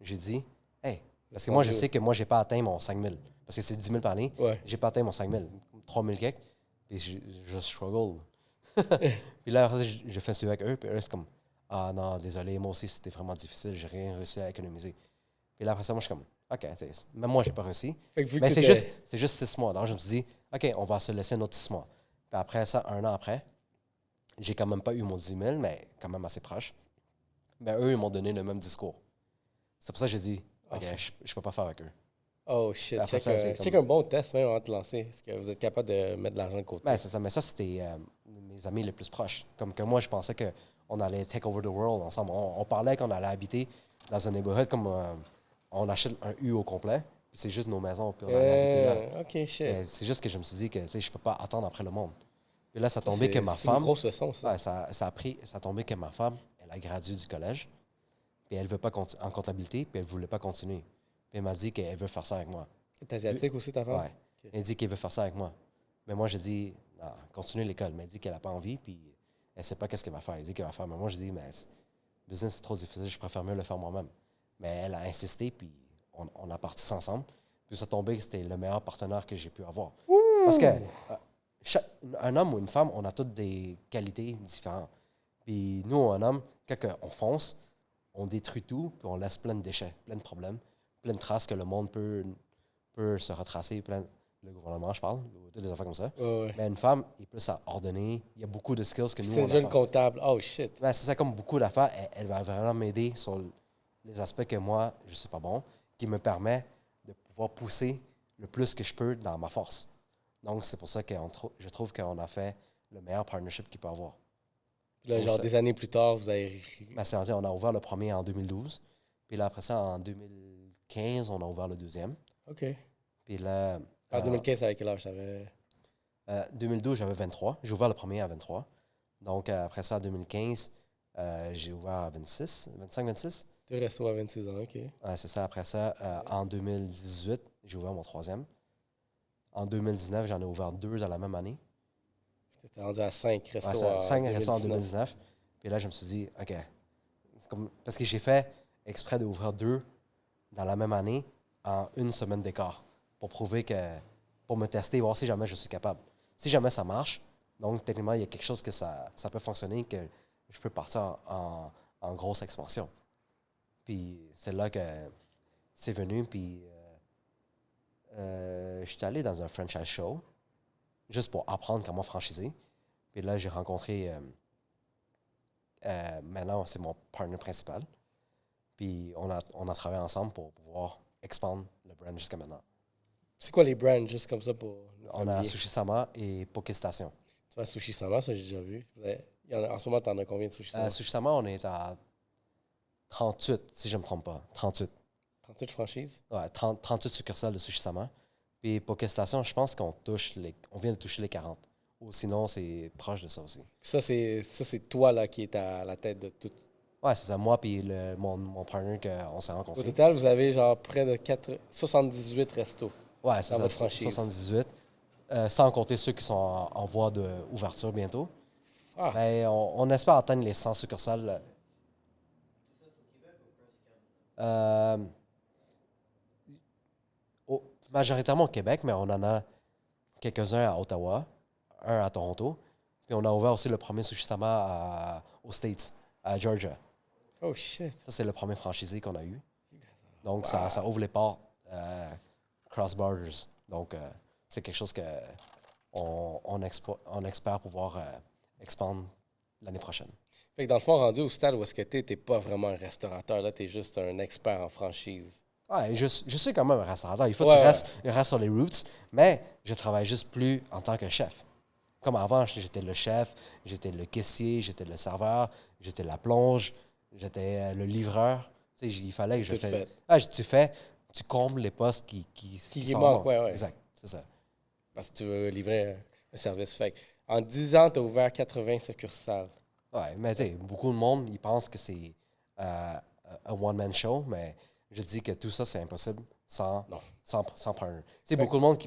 J'ai dit, hey, parce que Mon moi, je Dieu. sais que moi, j'ai pas atteint mon 5 000. Parce que c'est 10 000 par année. Ouais. J'ai pas atteint mon 5 000. 3 000 quelques. Puis je struggle. Puis là, après, je fais ça avec eux. Puis eux, c'est comme, ah non, désolé, moi aussi, c'était vraiment difficile. J'ai rien réussi à économiser. Puis là, après ça, moi, je suis comme, OK, même moi, j'ai pas réussi. Fait que vu Mais que c'est t'étais- juste 6 mois. Alors, je me suis dit, OK, on va se laisser un autre 6 mois. Puis après ça, 1 an après, j'ai quand même pas eu mon 10 000, mais quand même assez proche. Mais eux, ils m'ont donné le même discours. C'est pour ça que j'ai dit, OK, je peux pas faire avec eux. Oh shit, Après ça, c'est check comme- un bon test même avant de te lancer. Est-ce que vous êtes capable de mettre de l'argent de côté? Ben, c'est ça, mais ça, c'était mes amis les plus proches. Comme que moi, je pensais qu'on allait take over the world ensemble. On parlait qu'on allait habiter dans un neighborhood comme on achète un U au complet, puis c'est juste nos maisons, puis on allait habiter là. Ok, shit. Mais c'est juste que je me suis dit que tu sais, je peux pas attendre après le monde. Puis là, ça a Ça, tombé que ma c'est une femme. grosse leçon, ça. Ouais, ça a tombé que ma femme, elle a gradué du collège, puis elle veut pas en comptabilité, puis elle voulait pas continuer. Puis elle m'a dit qu'elle veut faire ça avec moi. C'est asiatique aussi, ta femme? Ouais. Ok. Elle dit qu'elle veut faire ça avec moi. Mais moi, j'ai dit, non, continue l'école. Mais elle dit qu'elle n'a pas envie, puis elle sait pas qu'est-ce qu'elle va faire. Elle dit qu'elle va faire. Mais moi, je dis, mais le business, c'est trop difficile, je préfère mieux le faire moi-même. Mais elle a insisté, puis on a parti ça ensemble. Puis ça tombé que c'était le meilleur partenaire que j'ai pu avoir. Parce que un homme ou une femme, on a toutes des qualités différentes. Puis nous, un homme, quand on fonce, on détruit tout, puis on laisse plein de déchets, plein de problèmes, plein de traces que le monde peut se retracer, le gouvernement, je parle, ou toutes des affaires comme ça. Ouais. Mais une femme est plus à ordonner. Il y a beaucoup de skills que nous, C'est on déjà n'a une pas. comptable. Oh shit. Ben, c'est ça, comme beaucoup d'affaires, elle va vraiment m'aider sur les aspects que moi, je ne suis pas bon, qui me permet de pouvoir pousser le plus que je peux dans ma force. Donc, c'est pour ça que je trouve qu'on a fait le meilleur partnership qu'il peut avoir. Puis là, Donc, genre ça- des années plus tard, vous avez. Ben, c'est-à-dire, on a ouvert le premier en 2012. Puis là, après ça, en 2015, on a ouvert le deuxième. OK. Puis là, En 2015, avec quel âge t'avais? 2012, j'avais 23. J'ai ouvert le premier à 23. Donc, après ça, en 2015, j'ai ouvert à 26, 25, 26. Tu restes à 26 ans, OK. C'est ça. Après ça, en 2018, j'ai ouvert mon troisième. En 2019, j'en ai ouvert deux dans la même année. T'étais rendu à 5 restos Ouais, en 5 restants en 2019. 2019. Puis là, je me suis dit, OK. Parce que j'ai fait exprès d'ouvrir deux dans la même année en une semaine d'écart pour prouver que, pour me tester, voir si jamais je suis capable. Si jamais ça marche, donc techniquement, il y a quelque chose que ça peut fonctionner, que je peux partir en grosse expansion. Puis c'est là que c'est venu, puis je suis allé dans un franchise show juste pour apprendre comment franchiser. Puis là, j'ai rencontré, maintenant, c'est mon partner principal. Puis on a travaillé ensemble pour pouvoir expandre le brand jusqu'à maintenant. C'est quoi les brands, juste comme ça pour. nous On faire a bien? Sushi Sama et Poké Station. Tu vois, Sushi Sama, ça j'ai déjà vu. En ce moment, t'en as combien de Sushi Sama? Sushi Sama, on est à 38, si je ne me trompe pas. 38. 38 franchises? Ouais, 38 succursales de Sushi Sama. Puis Poké Station, je pense qu'on vient de toucher les 40. Ou sinon, c'est proche de ça aussi. Puis ça, c'est toi là qui est à la tête de tout. Ouais, c'est ça. Moi puis mon partner qu'on s'est Au rencontrés. total, vous avez genre près de 78 restos. Ouais, c'est dans ça. votre franchise. 78. Sans compter ceux qui sont en voie d'ouverture bientôt. Ah, Mais on espère atteindre les 100 succursales. Euh, Majoritairement au Québec, mais on en a quelques-uns à Ottawa, un à Toronto. Puis on a ouvert aussi le premier Sushi Sama aux States, à Georgia. oh shit. Ça, c'est le premier franchisé qu'on a eu. Donc, ça ouvre les portes cross-borders. Donc, c'est quelque chose qu'on espère pouvoir expandre l'année prochaine. Fait que dans le fond, rendu au stade où est-ce que t'es pas vraiment un restaurateur, là, t'es juste un expert en franchise. Ouais, je suis quand même un restaurateur. Il faut Ouais, que tu restes sur les roots, mais je travaille juste plus en tant que chef. Comme avant, j'étais le chef, j'étais le caissier, j'étais le serveur, j'étais la plonge, j'étais le livreur. Tu sais, il fallait que je Tout fait. tu combles les postes qui sont manquent, bons. ouais. Exact, c'est ça. Parce que tu veux livrer un service. Fait que en 10 ans, t'as ouvert 80 succursales. Ouais, mais tu sais, beaucoup de monde, ils pensent que c'est un one-man show, mais je dis que tout ça, c'est impossible sans partner. Tu sais, beaucoup de monde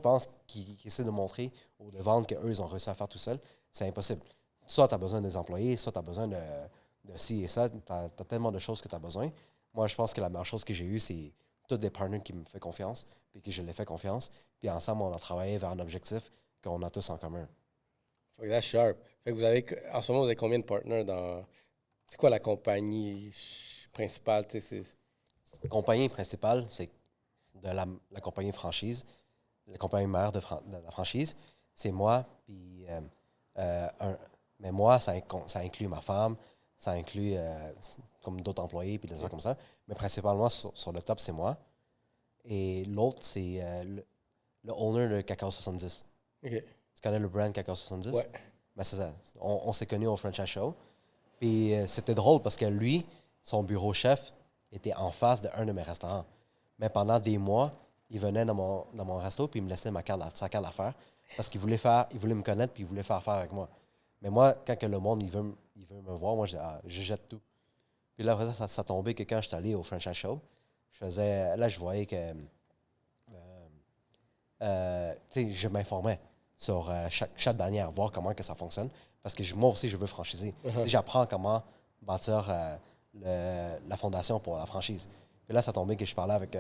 qui essaie de montrer ou de vendre qu'eux, ils ont réussi à faire tout seul, c'est impossible. Soit tu as besoin des employés, soit tu as besoin de ci et ça, tu as tellement de choses que tu as besoin. Moi, je pense que la meilleure chose que j'ai eue, c'est tous des partenaires qui me font confiance, puis que je les fais confiance. Puis ensemble, on a travaillé vers un objectif qu'on a tous en commun. Fait que that's sharp. Fait que en ce moment, vous avez combien de partenaires dans. C'est quoi la compagnie principale? Tu sais, La compagnie principale, c'est de la compagnie franchise. La compagnie mère de la franchise, c'est moi. Puis, mais moi, ça inclut ma femme, ça inclut comme d'autres employés, puis des gens comme ça. Mais principalement, sur le top, c'est moi. Et l'autre, c'est le owner de Cacao 70. OK. Tu connais le brand Cacao 70? Ouais. Ben, c'est ça. On s'est connus au Franchise Show. Puis c'était drôle parce que lui, son bureau chef était en face d'un de mes restaurants. Mais pendant des mois, il venait dans mon resto puis il me laissait sa carte d'affaires parce qu'il voulait me connaître puis il voulait faire affaire avec moi. Mais moi, quand que le monde il veut me voir, moi, je jette tout. Puis là, après ça tombait que quand j'étais allé au Franchise Show, je voyais que je m'informais sur chaque bannière, voir comment que ça fonctionne. Parce que moi aussi, je veux franchiser. J'apprends comment bâtir la fondation pour la franchise. Puis là, ça tombait que je parlais avec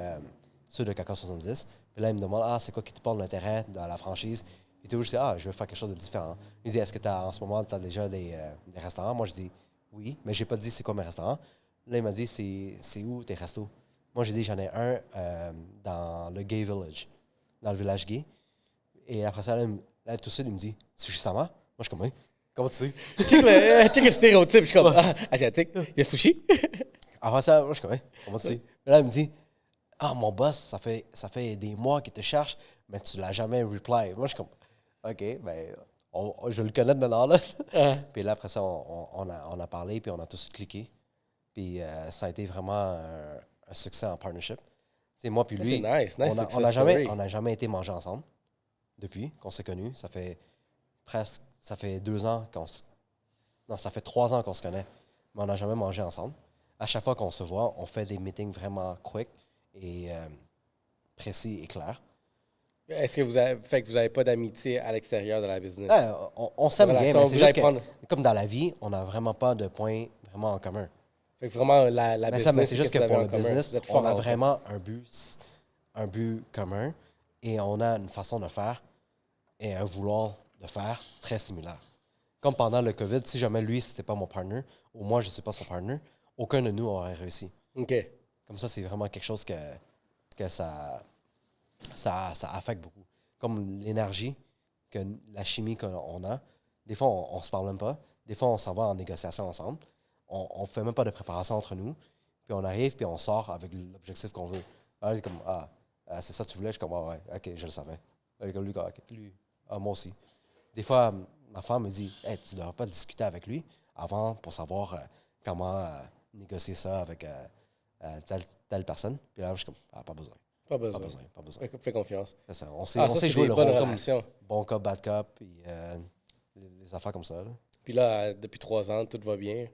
ceux de Cacao 70. Puis là, ils me demandent, c'est quoi qui te porte l'intérêt dans la franchise? Puis tout, je dis, je veux faire quelque chose de différent. Ils disent, est-ce que en ce moment, tu as déjà des restaurants? Moi, je dis, oui, mais j'ai pas dit c'est quoi mes restaurants. Là, il m'a dit, c'est où tes restos? Moi, j'ai dit, j'en ai un dans le Gay Village, dans le village gay. Et après ça, là tout de suite, il me dit, Sushi Sama? Moi, je suis comme, oui. Comment tu sais? Check le stéréotype. Je suis comme, asiatique, il y a sushi. Après ça, moi, je suis comme, oui. Comment tu sais? Là, il me dit, mon boss, ça fait des mois qu'il te cherche, mais tu l'as jamais reply. Moi, je suis comme, OK, ben, je vais le connaître maintenant, là. Puis là, après ça, on a parlé, puis on a tous cliqué. Puis ça a été vraiment un succès en partnership. Tu sais, moi puis lui, on n'a jamais été manger ensemble depuis qu'on s'est connus. Ça fait 2 ans non, ça fait 3 ans qu'on se connaît, mais on n'a jamais mangé ensemble. À chaque fois qu'on se voit, on fait des meetings vraiment quick et précis et clairs. Est-ce que vous n'avez pas d'amitié à l'extérieur de la business? On s'aime bien, mais c'est juste que, comme dans la vie, on n'a vraiment pas de points vraiment en commun. Fait que vraiment, la business, mais c'est juste que pour le business, on a vraiment un but commun et on a une façon de faire et un vouloir de faire très similaire. Comme pendant le COVID, si jamais lui, c'était pas mon partner, ou moi, je ne suis pas son partner, aucun de nous aurait réussi. OK. Comme ça, c'est vraiment quelque chose que ça affecte beaucoup. Comme l'énergie, la chimie qu'on a. Des fois, on ne se parle même pas. Des fois, on s'en va en négociation ensemble. On ne fait même pas de préparation entre nous. Puis on arrive, puis on sort avec l'objectif qu'on veut. Alors, c'est comme, c'est ça que tu voulais? Je suis comme, ouais, OK, je le savais. Comme lui, moi aussi. Des fois, ma femme me dit, hey, tu ne devrais pas discuter avec lui avant pour savoir comment négocier ça avec telle personne. Puis là, je suis comme, pas besoin. Pas besoin. Fais confiance. C'est ça. On sait jouer le rôle comme bon cop, bad cop, puis les affaires comme ça. Là. Puis là, depuis 3 ans, tout va bien.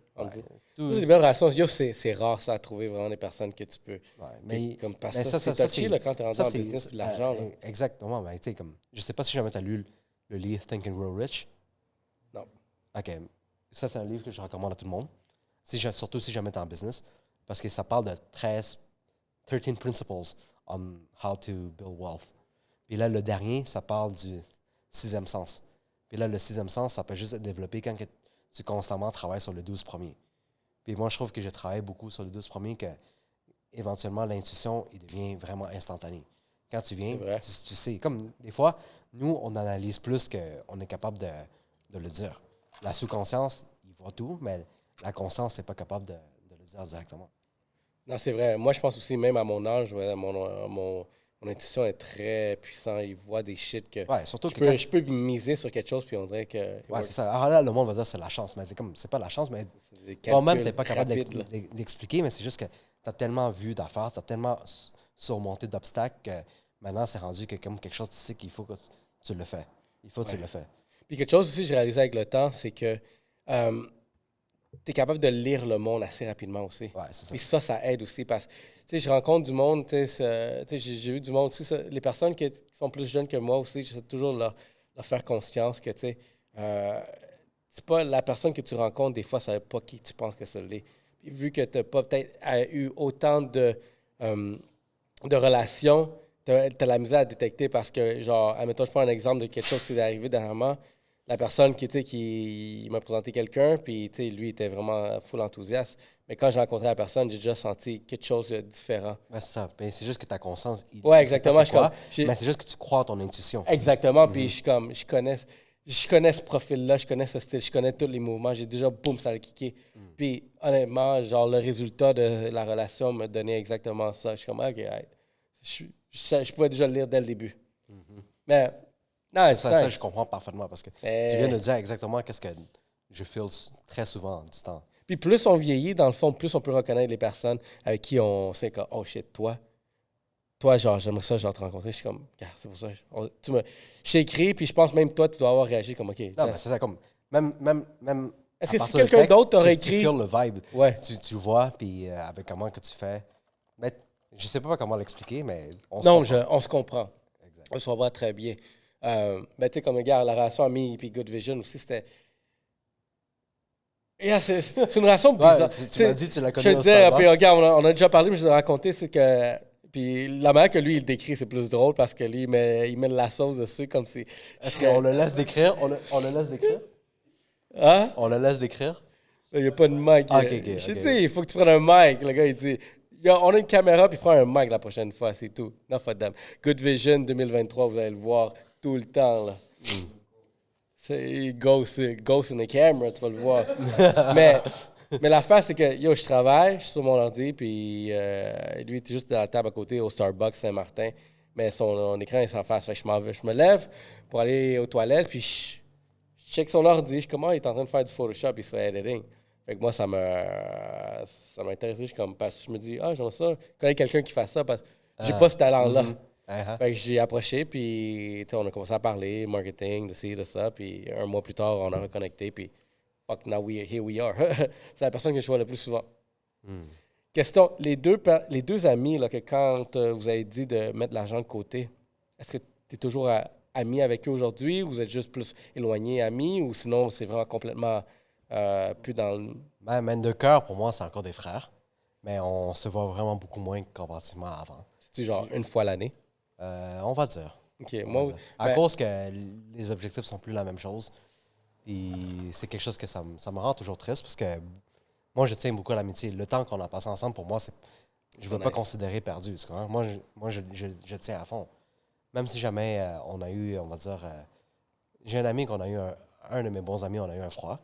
C'est des belles relations. C'est rare, ça, à trouver vraiment des personnes que tu peux. Mais ça, c'est touché quand tu es rendu en business et de l'argent. Exactement. Ben, je sais pas si jamais tu as lu le livre Think and Grow Rich. Non. OK. Ça, c'est un livre que je recommande à tout le monde. Surtout si jamais tu es en business. Parce que ça parle de 13 principles on how to build wealth. Puis là, le dernier, ça parle du 6e sens. Puis là, le 6e sens, ça peut juste être développé quand tu constamment travailles sur les 12 premiers. Puis moi, je trouve que j'ai travaillé beaucoup sur les 12 premiers, que éventuellement, l'intuition, il devient vraiment instantané. Quand tu viens, tu sais. Comme des fois, nous, on analyse plus qu'on est capable de le dire. La sous-conscience, il voit tout, mais la conscience n'est pas capable de le dire directement. Non, c'est vrai. Moi, je pense aussi, même à mon âge, mon intuition est très puissante. Il voit des shit que surtout je peux miser sur quelque chose, puis on dirait que... c'est ça. Alors là, le monde va dire que c'est la chance. Mais c'est pas la chance, mais toi-même, tu n'es pas capable d'expliquer, mais c'est juste que tu as tellement vu d'affaires, tu as tellement surmonté d'obstacles que maintenant, c'est rendu que comme quelque chose, tu sais qu'il faut que tu le fais. Il faut que tu le fais. Puis quelque chose aussi que j'ai réalisé avec le temps, c'est que tu es capable de lire le monde assez rapidement aussi. Ouais, c'est ça. Puis ça aide aussi parce que je rencontre du monde, j'ai vu du monde aussi, les personnes qui sont plus jeunes que moi aussi, j'essaie toujours de leur faire conscience que c'est pas la personne que tu rencontres, des fois, ça n'est pas qui tu penses que ça l'est. Puis vu que tu n'as pas peut-être eu autant de relations, tu as la misère à détecter parce que, genre, admettons, je prends un exemple de quelque chose qui est arrivé dernièrement. La personne qui m'a présenté quelqu'un, puis lui était vraiment full enthousiaste. Mais quand j'ai rencontré la personne, j'ai déjà senti quelque chose de différent. Ouais, c'est ça. Ben, c'est juste que ta conscience... Exactement. Mais c'est juste que tu crois en ton intuition. Exactement. Puis je connais ce profil-là, je connais ce style, je connais tous les mouvements. J'ai déjà, boum, ça a kické. Puis honnêtement, genre, le résultat de la relation me donnait exactement ça. Je suis comme, OK, je pouvais déjà le lire dès le début. Mais, non, Ça, je comprends parfaitement parce que Mais- tu viens de dire exactement qu'est-ce que je feel très souvent du temps. Puis plus on vieillit, dans le fond, plus on peut reconnaître les personnes avec qui on sait que, oh shit, toi, genre, j'aimerais ça, genre, te rencontrer. Je suis comme, regarde, c'est pour ça. Je t'ai écrit, puis je pense même toi, tu dois avoir réagi comme, OK. Non, mais c'est ça, comme, même Est-ce à que si partir du quelqu'un texte, d'autre t'aurait tu écrit. feels le vibe. Ouais. Tu vois, puis avec comment que tu fais. Mais je sais pas comment l'expliquer, mais on se Non, comprend. on se comprend. Exact. On se comprend très bien. Mais tu sais, comme, regarde, la relation Ami puis Good Vision aussi, c'était. Yeah, c'est une relation bizarre. Ouais, tu m'as dit, tu la Je connais te au disais, Starbucks. puis regarde, on a déjà parlé, mais je te raconté, c'est que. Puis la manière que lui, il le décrit, c'est plus drôle parce que lui, il met de la sauce dessus comme si. Est-ce qu'on le laisse décrire? On le laisse décrire? Hein? On le laisse décrire? Il n'y a pas de mic. Ah, ok, Je ok. dis, il faut que tu prennes un mic. Le gars, il dit, on a une caméra, puis prends un mic la prochaine fois, c'est tout. Non, for them. Good Vision 2023, vous allez le voir tout le temps. Là. C'est ghost in the camera, tu vas le voir. mais l'affaire, c'est que je travaille, je suis sur mon ordi, puis lui, il est juste à la table à côté au Starbucks Saint-Martin, mais son écran est en face. Fait que je me lève pour aller aux toilettes, puis je check son ordi, je suis comme, il est en train de faire du Photoshop, il se fait editing. Fait que moi, ça m'a intéressé, parce que je me dis, j'aimerais ça, connais quelqu'un qui fait ça, parce que j'ai pas ce talent-là. Fait que j'ai approché, puis on a commencé à parler, marketing, de ci, de ça, puis un mois plus tard, on a reconnecté, puis fuck, here we are. C'est la personne que je vois le plus souvent. Question, les deux amis, là, que quand vous avez dit de mettre de l'argent de côté, est-ce que tu es toujours ami avec eux aujourd'hui, ou vous êtes juste plus éloignés, amis, ou sinon c'est vraiment complètement plus dans le... Même de cœur, pour moi, c'est encore des frères. Mais on se voit vraiment beaucoup moins comparativement à avant. C'est-tu genre une fois l'année? On va dire. OK, On va moi... dire. À cause que les objectifs sont plus la même chose. Puis c'est quelque chose que ça me rend toujours triste parce que moi, je tiens beaucoup à l'amitié. Le temps qu'on a passé ensemble, pour moi, je ne veux pas considérer perdu. Tu comprends? Moi, je tiens à fond. Même si jamais on a eu, on va dire... j'ai un ami qu'on a eu, un de mes bons amis, on a eu un froid.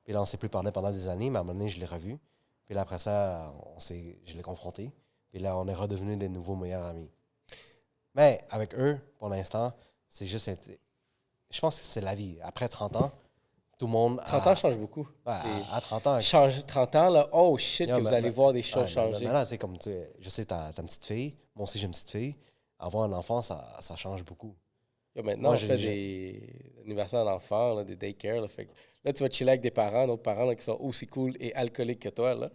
Puis là, on ne s'est plus parlé pendant des années, mais à un moment donné, je l'ai revu. Puis là, après ça, je l'ai confronté. Puis là, on est redevenus des nouveaux meilleurs amis. Mais avec eux, pour l'instant, c'est juste... Je pense que c'est la vie. Après 30 ans, tout le monde... 30 ans change beaucoup. Ouais, à 30 ans... Change 30 ans, là, oh shit, que vous allez voir des choses changer. Maintenant, tu sais, comme je sais, t'as une petite fille. Moi aussi, j'ai une petite fille. Avoir un enfant, ça change beaucoup. Maintenant, Moi, on fait des anniversaires d'enfants, là, des daycare. Là, fait que là, tu vas chiller avec des parents, d'autres parents là, qui sont aussi cool et alcooliques que toi. Là.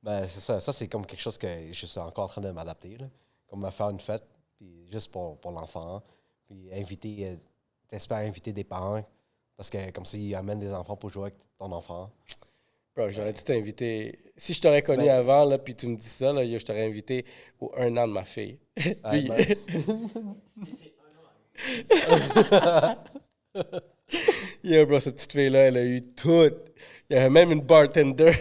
Ben, c'est ça. Ça, c'est comme quelque chose que je suis encore en train de m'adapter. Là. Comme à faire une fête, puis juste pour l'enfant. Puis inviter, t'espères inviter des parents. Parce que comme ça, ils amènent des enfants pour jouer avec ton enfant. Bro, j'aurais dû t'inviter. Si je t'aurais connu avant, là, puis tu me dis ça, là, je t'aurais invité au 1 an de ma fille. Lui, yeah, bro, cette petite fille-là, elle a eu tout. Il y avait même une bartender.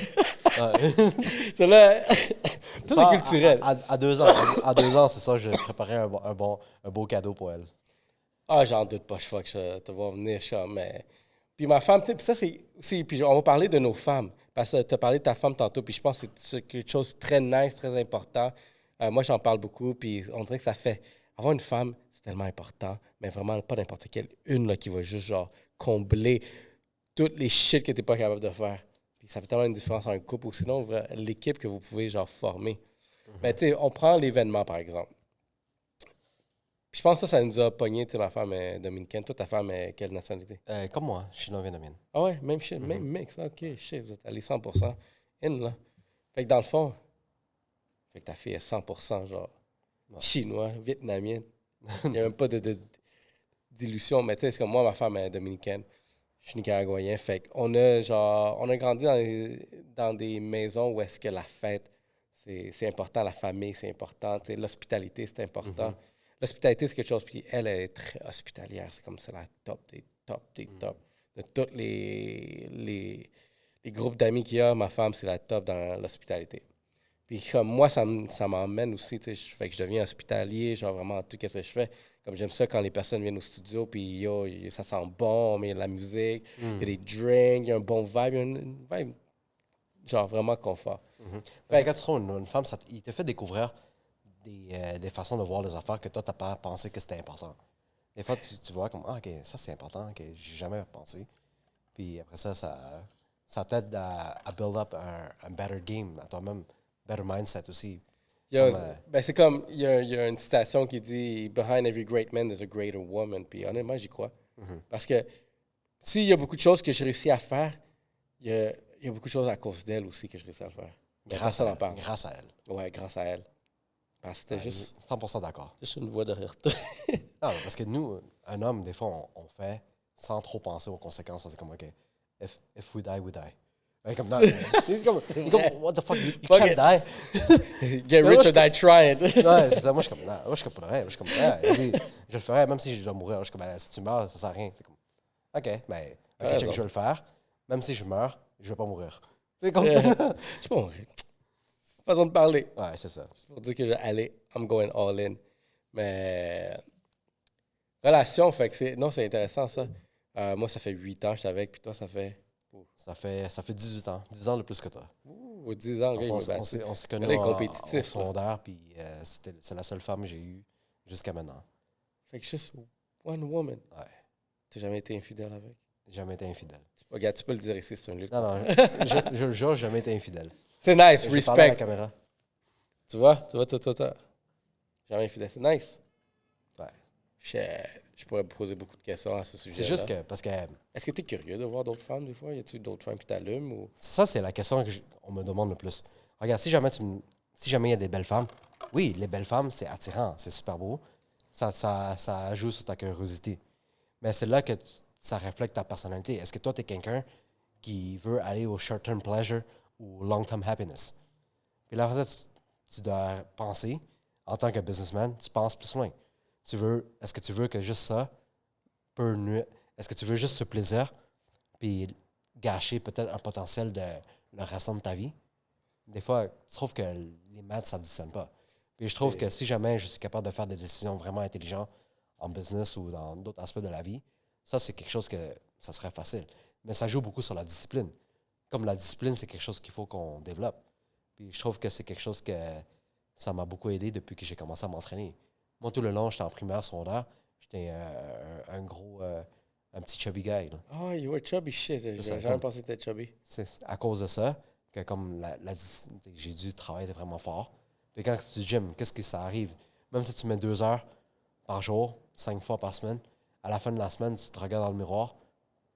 Celle-là, ça, c'est culturel. À 2 ans, à 2 ans, c'est ça, je préparais un beau cadeau pour elle. Ah, j'en doute pas, je que je te vois venir, ça, mais... Puis ma femme, tu sais, puis ça, c'est aussi... Puis on va parler de nos femmes, parce que tu as parlé de ta femme tantôt, puis je pense que c'est quelque chose de très nice, très important. Moi, j'en parle beaucoup, puis on dirait que ça fait... Avoir une femme, c'est tellement important, mais vraiment pas n'importe quelle. Une, là, qui va juste, genre, combler toutes les shit que tu n'es pas capable de faire. Puis ça fait tellement une différence en un couple, ou sinon, l'équipe que vous pouvez, genre, former. Mais tu sais, on prend l'événement, par exemple. Puis je pense que ça nous a pogné, tu sais, ma femme est dominicaine. Toi, ta femme est quelle nationalité? Comme moi, chino-vietnamienne. Ah ouais, même shit, même mix. OK, shit, vous êtes allé 100% in, là. Fait que dans le fond, fait que ta fille est 100% genre chinois, vietnamienne. Il n'y a même pas de dilution. Mais tu sais, c'est comme moi, ma femme est dominicaine. Je suis nicaraguayen. Fait qu'on a, genre, on a grandi dans des maisons où est-ce que la fête, c'est important, la famille, c'est important. Tu sais, l'hospitalité, c'est important. L'hospitalité, c'est quelque chose, puis elle est très hospitalière. C'est comme c'est la top des top des top. De tous les groupes d'amis qu'il y a, ma femme, c'est la top dans l'hospitalité. Puis comme moi, ça m'emmène aussi, tu sais, fait que je deviens hospitalier, genre vraiment tout ce que je fais. Comme j'aime ça quand les personnes viennent au studio, puis ça sent bon, mais il y a de la musique, il y a des drinks, il y a un bon vibe, il y a une vibe, genre vraiment confort. Parce que quand tu trouves une femme, il te fait découvrir des façons de voir les affaires que toi, tu n'as pas pensé que c'était important. Des fois, tu vois comme, ah, OK, ça c'est important, que j'ai jamais pensé. Puis après ça t'aide à build up un better game à toi-même, better mindset aussi. C'est comme, il y a une citation qui dit « Behind every great man, there's a greater woman ». Puis honnêtement, j'y crois. Parce que s'il y a beaucoup de choses que j'ai réussi à faire, il y a beaucoup de choses à cause d'elle aussi que j'ai réussi à le faire. Grâce à elle. Ouais, grâce à elle. Parce que c'était juste 100% d'accord. juste une voix derrière toi. Non, parce que nous, un homme, des fois, on fait sans trop penser aux conséquences. On dit comme, OK, if we die, we die. Ouais, comme, non, comme, what the fuck, you can't die. Get rich or die trying. Ouais, c'est ça. Moi, je suis comme, non, moi, je suis comme, pour le vrai. Moi, je suis comme, ouais, je le ferais, même si je dois mourir. Je suis comme, si tu meurs, ça sert à rien. C'est comme, OK, mais, check, je vais le faire. Même si je meurs, je vais pas mourir. C'est comme, Je sais pas, façon de parler. ouais, c'est ça. C'est pour dire que je vais aller, I'm going all in. Mais relation, fait que c'est intéressant ça. Moi, ça fait 8 ans que je suis avec, puis toi, ça fait Ça fait 18 ans. 10 ans de plus que toi. ouh, 10 ans. Enfin, Okay, on s'est connus Elle est en compétitif. secondaire, puis c'est la seule femme que j'ai eue jusqu'à maintenant. Fait que juste one woman. Ouais. T'as jamais été infidèle avec? J'ai jamais été infidèle. Regarde, tu peux le dire ici, c'est un lutte. Non, non, je le jure, j'ai jamais été infidèle. C'est nice, Je parle à la respect. caméra. Tu vois. Jamais infidèle, c'est nice. Ouais. Je pourrais poser beaucoup de questions à ce sujet. C'est juste que, parce que Est-ce que tu es curieux de voir d'autres femmes des fois? Y a-t-il d'autres femmes qui t'allument? Ou... ça, c'est la question qu'on me demande le plus. Regarde, si jamais il y a des belles femmes, oui, les belles femmes, c'est attirant, c'est super beau. Ça joue sur ta curiosité. Mais c'est là que ça reflète ta personnalité. Est-ce que toi, tu es quelqu'un qui veut aller au short-term pleasure ou long-term happiness? Puis là, après ça, tu dois penser, en tant que businessman, tu penses plus loin. Est-ce que tu veux que juste ça peut nuire? Est-ce que tu veux juste ce plaisir puis gâcher peut-être un potentiel de le restant de ta vie? Des fois, tu trouves que les maths, ça ne s'additionne pas. Puis je trouve que si jamais je suis capable de faire des décisions vraiment intelligentes en business ou dans d'autres aspects de la vie, ça, c'est quelque chose que ça serait facile. Mais ça joue beaucoup sur la discipline. Comme la discipline, c'est quelque chose qu'il faut qu'on développe. Puis je trouve que c'est quelque chose que ça m'a beaucoup aidé depuis que j'ai commencé à m'entraîner. Moi, tout le long, j'étais en primaire, secondaire. J'étais un petit chubby guy. Là. Oh, you were chubby shit. J'ai jamais pensé que t'étais chubby. C'est à cause de ça que comme j'ai dû travailler vraiment fort. Puis quand tu gym, qu'est-ce que ça arrive? Même si tu mets 2 heures par jour, 5 fois par semaine, à la fin de la semaine, tu te regardes dans le miroir,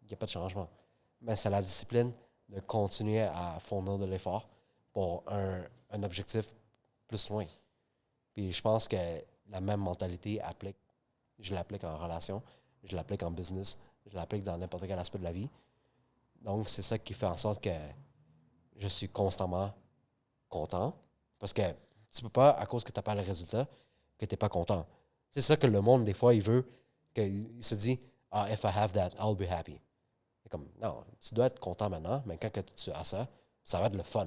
il n'y a pas de changement. Mais c'est la discipline de continuer à fournir de l'effort pour un objectif plus loin. Puis je pense que la même mentalité je l'applique en relation, je l'applique en business, je l'applique dans n'importe quel aspect de la vie. Donc, c'est ça qui fait en sorte que je suis constamment content. Parce que tu peux pas, à cause que tu n'as pas le résultat, que tu n'es pas content. C'est ça que le monde, des fois, il veut, il se dit, ah, if I have that, I'll be happy. C'est comme, non, tu dois être content maintenant, mais quand que tu as ça, ça va être le fun.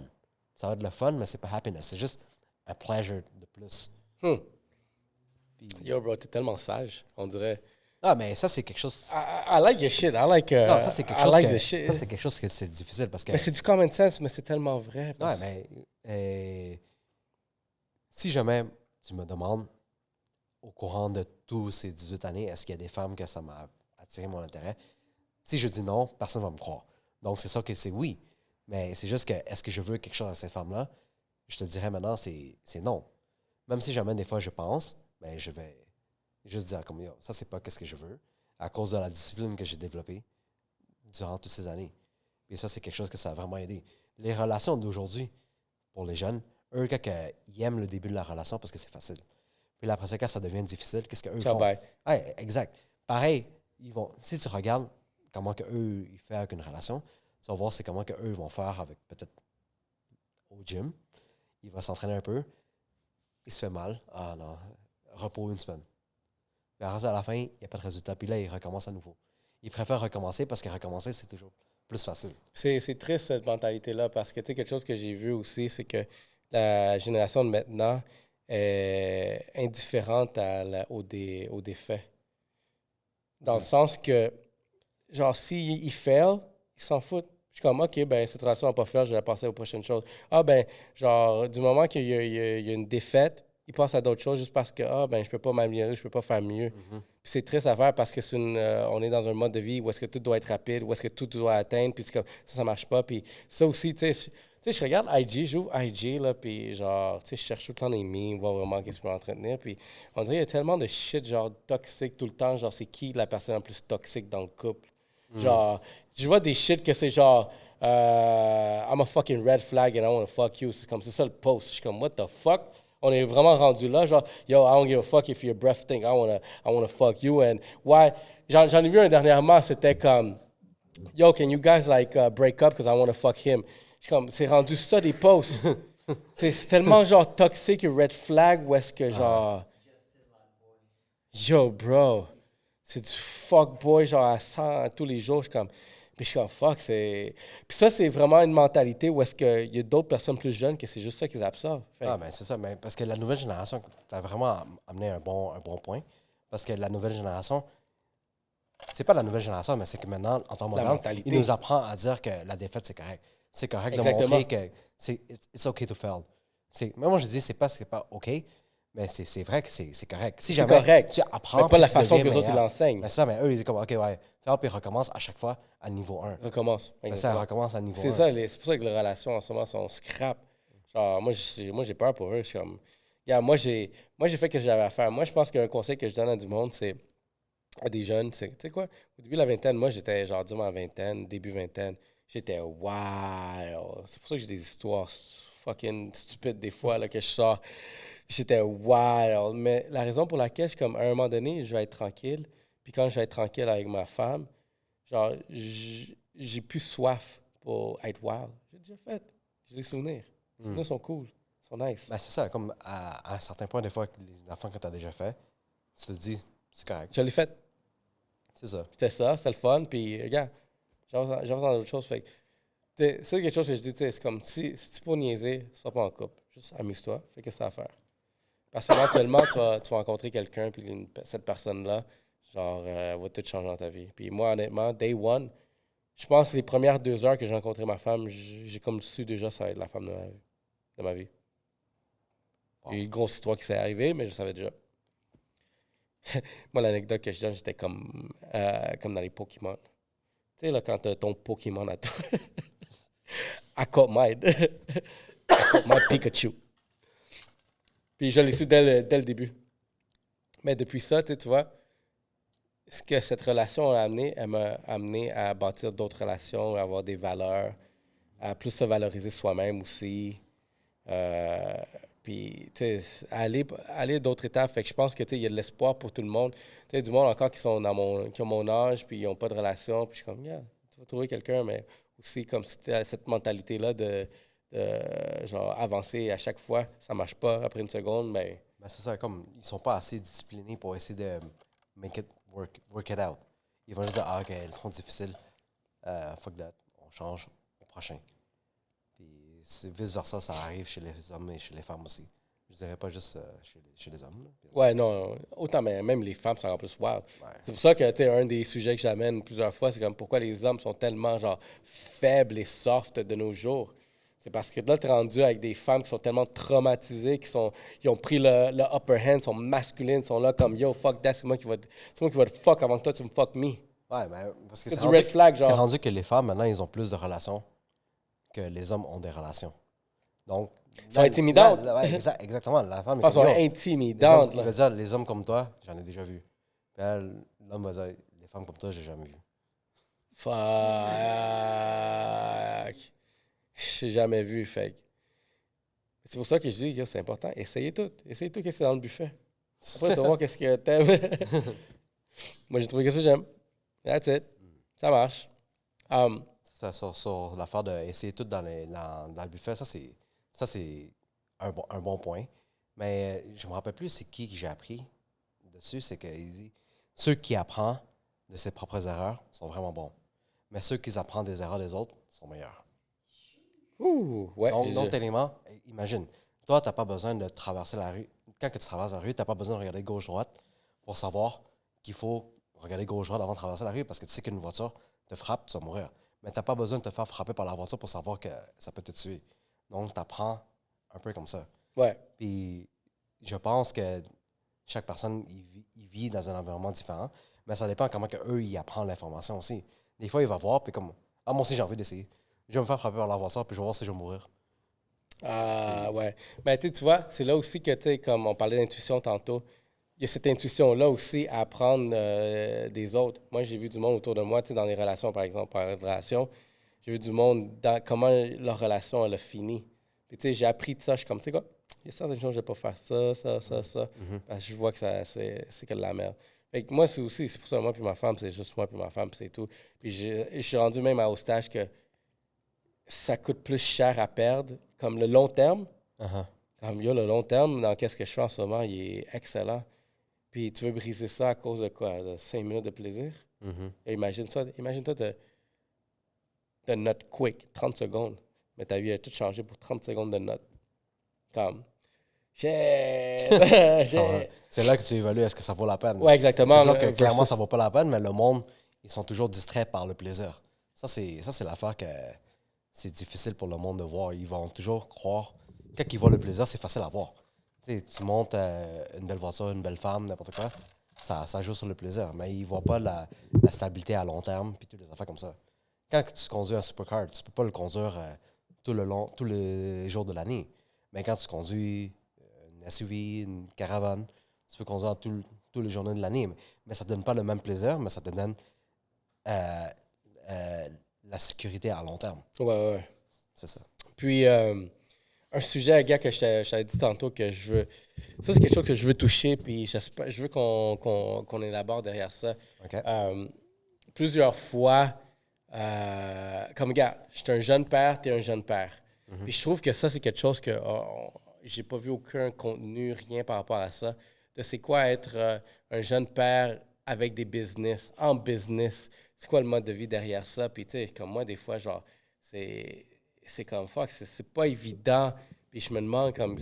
Ça va être le fun, mais c'est pas happiness. C'est juste un pleasure de plus. Puis, yo, bro, t'es tellement sage, on dirait. Ah, mais ça, c'est quelque chose. I like your shit. I like. Non, ça, c'est quelque chose. Like ça, c'est quelque chose que c'est difficile parce que. Mais c'est du common sense, mais c'est tellement vrai. Ouais, mais. Si jamais tu me demandes, au courant de tous ces 18 années, est-ce qu'il y a des femmes que ça m'a attiré mon intérêt? Si je dis non, personne ne va me croire. Donc, c'est ça que c'est oui. Mais c'est juste que, est-ce que je veux quelque chose à ces femmes-là? Je te dirais maintenant, c'est non. Même si jamais des fois je pense, ben je vais juste dire comme yo, ça c'est pas ce que je veux, à cause de la discipline que j'ai développée durant toutes ces années. Et ça, c'est quelque chose que ça a vraiment aidé. Les relations d'aujourd'hui, pour les jeunes, eux, quand ils aiment le début de la relation parce que c'est facile. Puis là, après ça, quand ça devient difficile, qu'est-ce qu'eux font? Bye. Ouais, exact. Pareil, si tu regardes comment eux ils font avec une relation, tu vas voir c'est comment eux vont faire avec peut-être au gym. Il va s'entraîner un peu. Il se fait mal. Ah non, repos une semaine. Puis après ça, à la fin, il n'y a pas de résultat. Puis là, il recommence à nouveau. Il préfère recommencer parce que recommencer, c'est toujours plus facile. C'est triste, cette mentalité-là, parce que, tu sais, quelque chose que j'ai vu aussi, c'est que la génération de maintenant est indifférente aux défaits. Dans le sens que, genre, s'il fail, il s'en fout. Je suis comme, OK, ben cette relation n'a pas fait, je vais passer aux prochaines choses. Ah, ben, genre, du moment qu'il y a une défaite, ils passent à d'autres choses juste parce que, je peux pas m'améliorer, je peux pas faire mieux. Puis c'est triste à faire parce que on est dans un mode de vie où est-ce que tout doit être rapide, où est-ce que tout doit atteindre, puis c'est comme, ça marche pas. Puis ça aussi, tu sais, je regarde IG, j'ouvre IG, là, puis genre, tu sais, je cherche tout le temps des memes, voir vraiment qu'est-ce que je peux entretenir. Puis on dirait qu'il y a tellement de shit, genre, toxique tout le temps. Genre, c'est qui la personne la plus toxique dans le couple? Genre, je vois des shit que c'est genre, I'm a fucking red flag and I wanna fuck you. C'est comme, c'est ça le post. Je suis comme, what the fuck? On est vraiment rendu là, genre, yo, I don't give a fuck if you're breathtaking. I wanna fuck you. And why? J'en ai vu un dernièrement, c'était comme, yo, can you guys like break up because I wanna fuck him? Je suis comme, c'est rendu ça des posts. c'est tellement genre toxique et red flag où est-ce que genre, yo, bro, c'est du fuck boy genre à 100 tous les jours. Je suis comme fuck, c'est. Puis ça, c'est vraiment une mentalité où est-ce qu'il y a d'autres personnes plus jeunes que c'est juste ça qu'ils absorbent. Ah, ben c'est ça. Mais parce que la nouvelle génération, tu as vraiment amené un bon point. Parce que la nouvelle génération, c'est pas la nouvelle génération, mais c'est que maintenant, en temps moderne, il nous apprend à dire que la défaite, c'est correct. C'est correct de montrer que it's okay to fail. Mais moi, je dis, c'est pas OK, mais c'est vrai que c'est correct. Si c'est correct. Tu apprends. Mais pas la façon que les autres ils l'enseignent. Mais ça, mais eux, ils disent comme, OK, ouais, fais, puis ils recommencent à chaque fois à niveau 1. Recommence. Mais ça recommence à niveau 1. C'est ça, c'est pour ça que les relations en ce moment sont scrap. Genre, moi, j'ai peur pour eux. Je suis comme, moi, j'ai fait ce que j'avais à faire. Moi, je pense qu'un conseil que je donne à du monde, c'est à des jeunes, c'est, tu sais quoi, au début de la vingtaine, moi, j'étais genre, disons, en vingtaine, début vingtaine, j'étais wild. C'est pour ça que j'ai des histoires fucking stupides des fois là, que je sors. J'étais wild. Mais la raison pour laquelle, je suis comme, à un moment donné, je vais être tranquille. Puis quand je vais être tranquille avec ma femme, genre, j'ai plus soif pour être wild. J'ai déjà fait. J'ai des souvenirs. Les souvenirs sont cool. Ils sont nice. Ben, c'est ça, comme à un certain point, des fois, les enfants que tu as déjà fait, tu te dis, c'est correct. Je l'ai fait. C'est ça. C'était le fun. Puis, regarde, j'avance dans d'autres choses. Fait que, c'est quelque chose que je dis, c'est comme, si tu pour niaiser, sois pas en couple. Juste amuse-toi, fais que ça à faire. Parce qu'éventuellement, tu vas rencontrer quelqu'un, puis cette personne-là, genre, va tout changer dans ta vie. Puis moi, honnêtement, day one, je pense que les premières 2 heures que j'ai rencontré ma femme, j'ai comme su déjà ça va être la femme de ma vie. Il y a eu une grosse histoire qui s'est arrivée, mais je savais déjà. Moi, l'anecdote que je donne, j'étais comme dans les Pokémon. Tu sais, là, quand t'as ton Pokémon à toi. I caught mine. I caught my Pikachu. Puis je l'ai su dès le début. Mais depuis ça, tu vois, ce que cette relation a amené, elle m'a amené à bâtir d'autres relations, à avoir des valeurs, à plus se valoriser soi-même aussi. Puis, tu sais, aller d'autres étapes. Fait que je pense que, tu sais, il y a de l'espoir pour tout le monde. Tu sais, du monde encore qui ont mon âge, puis ils n'ont pas de relation. Puis je suis comme, yeah, tu vas trouver quelqu'un, mais aussi comme si tu as cette mentalité-là de genre, avancer à chaque fois. Ça marche pas après une seconde, mais... Ben, c'est ça, comme, ils sont pas assez disciplinés pour essayer de work it out. Ils vont juste dire, ah, OK, elles sont difficiles. Fuck that. On change au prochain. Puis vice-versa, ça arrive chez les hommes et chez les femmes aussi. Je dirais pas juste chez les hommes. Là, ouais, non. Autant, mais même les femmes sont en plus wild. Ouais. C'est pour ça que, tu sais, un des sujets que j'amène plusieurs fois, c'est comme pourquoi les hommes sont tellement, genre, faibles et soft de nos jours. C'est parce que là, tu es rendu avec des femmes qui sont tellement traumatisées, ils ont pris le upper hand, sont masculines, sont là comme yo, fuck that, c'est moi qui va te fuck avant que toi tu me fuck me. Ouais, mais parce que c'est du red flag, genre. C'est rendu que les femmes, maintenant, ils ont plus de relations que les hommes ont des relations. Donc. Ils sont intimidantes. Ouais, exactement. La femme est comme, intimidantes. Il va dire, les hommes comme toi, j'en ai déjà vu. Puis l'homme va dire, les femmes comme toi, j'ai jamais vu. Fuck. J'ai jamais vu, fait. C'est pour ça que je dis, yo, c'est important. Essayez tout. Essayez tout, qu'est-ce qu'il y a dans le buffet. Après, tu vas voir qu'est-ce que t'aimes. Moi, j'ai trouvé que ça, j'aime. That's it. Ça marche. Ça, sur l'affaire d'essayer tout dans le buffet, ça, c'est un bon point. Mais je me rappelle plus c'est qui que j'ai appris dessus. C'est qu'il dit, ceux qui apprennent de ses propres erreurs sont vraiment bons. Mais ceux qui apprennent des erreurs des autres sont meilleurs. Ouh, ouais. Donc, tellement, imagine, toi, tu n'as pas besoin de traverser la rue. Quand tu traverses la rue, tu n'as pas besoin de regarder gauche-droite pour savoir qu'il faut regarder gauche-droite avant de traverser la rue parce que tu sais qu'une voiture te frappe, tu vas mourir. Mais tu n'as pas besoin de te faire frapper par la voiture pour savoir que ça peut te tuer. Donc, tu apprends un peu comme ça. Ouais. Puis, je pense que chaque personne, il vit dans un environnement différent, mais ça dépend comment que eux ils apprennent l'information aussi. Des fois, il va voir, puis comme, ah, moi aussi, j'ai envie d'essayer. Je vais me faire frapper par l'avanceur, puis je vais voir si je vais mourir. Ah, C'est... ouais. Mais tu vois, c'est là aussi que, tu sais, comme on parlait d'intuition tantôt, il y a cette intuition-là aussi à apprendre des autres. Moi, j'ai vu du monde autour de moi, tu sais, dans les relations, par exemple, par relation, j'ai vu du monde dans comment leur relation, elle a fini. Puis, tu sais, j'ai appris de ça. Je suis comme, tu sais quoi, il y a certaines choses, je ne vais pas faire ça, ça, ça, ça. Mhm. Parce que je vois que c'est que de la merde. Fait que moi, c'est aussi, c'est pour ça, moi puis ma femme, c'est juste moi puis ma femme, puis c'est tout. Puis, je suis rendu même au stage que ça coûte plus cher à perdre. Comme le long terme, Uh-huh. comme yo, le long terme, dans qu'est-ce que je fais en ce moment, il est excellent. Puis tu veux briser ça à cause de quoi? De 5 minutes de plaisir? Mhm. Et imagine ça. Imagine-toi de note quick, 30 secondes. Mais ta vie a tout changé pour 30 secondes de note. Comme, shit! Shit! C'est là que tu évalues est-ce que ça vaut la peine. Ouais, C'est exactement. sûr que clairement, Versus... ça vaut pas la peine, mais le monde, ils sont toujours distraits par le plaisir. Ça, c'est l'affaire que c'est difficile pour le monde de voir. Ils vont toujours croire. Quand ils voient le plaisir, c'est facile à voir. Tu montes une belle voiture, une belle femme, n'importe quoi, ça joue sur le plaisir. Mais ils ne voient pas la stabilité à long terme, puis toutes les affaires comme ça. Quand tu conduis un supercar, tu peux pas le conduire tous les jours de l'année. Mais quand tu conduis une SUV, une caravane, tu peux conduire tous les journées de l'année. Mais ça ne te donne pas le même plaisir, mais ça te donne euh, euh, la sécurité à long terme. Ouais, ouais. C'est ça. Puis, un sujet, gars, que je t'avais dit tantôt que je veux. Ça, c'est quelque chose que je veux toucher, puis je veux qu'on élabore derrière ça. OK? Euh, Plusieurs fois, comme gars, je suis un jeune père, tu es un jeune père. Puis je trouve que ça, c'est quelque chose que j'ai pas vu aucun contenu, rien par rapport à ça. De c'est quoi être un jeune père avec des business, en business. C'est quoi le mode de vie derrière ça? Puis tu sais, comme moi, des fois, genre, c'est, c'est comme fuck, c'est pas évident. Puis je me demande comme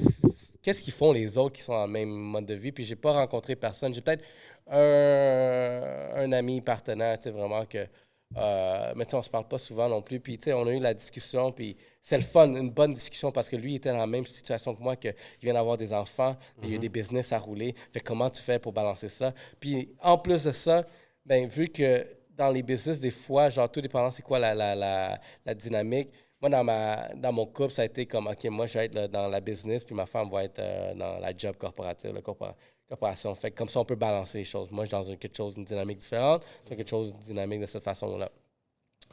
qu'est-ce qu'ils font les autres qui sont en même mode de vie. Puis j'ai pas rencontré personne. J'ai peut-être un ami partenaire, tu sais, vraiment que. Mais tu sais, on se parle pas souvent non plus. Puis tu sais, on a eu la discussion, puis c'est le fun, une bonne discussion parce que lui il était dans la même situation que moi, qu'il vient d'avoir des enfants, il y a des business à rouler. Fait comment tu fais pour balancer ça? Puis en plus de ça, ben vu que dans les business, des fois, genre tout dépendant c'est quoi la dynamique. Moi, dans mon couple, ça a été comme, OK, moi, je vais être là, dans la business, puis ma femme va être dans la job corporative, corporation. Fait que comme ça, on peut balancer les choses. Moi, je suis dans quelque chose, une dynamique différente, toi, quelque chose de dynamique de cette façon-là.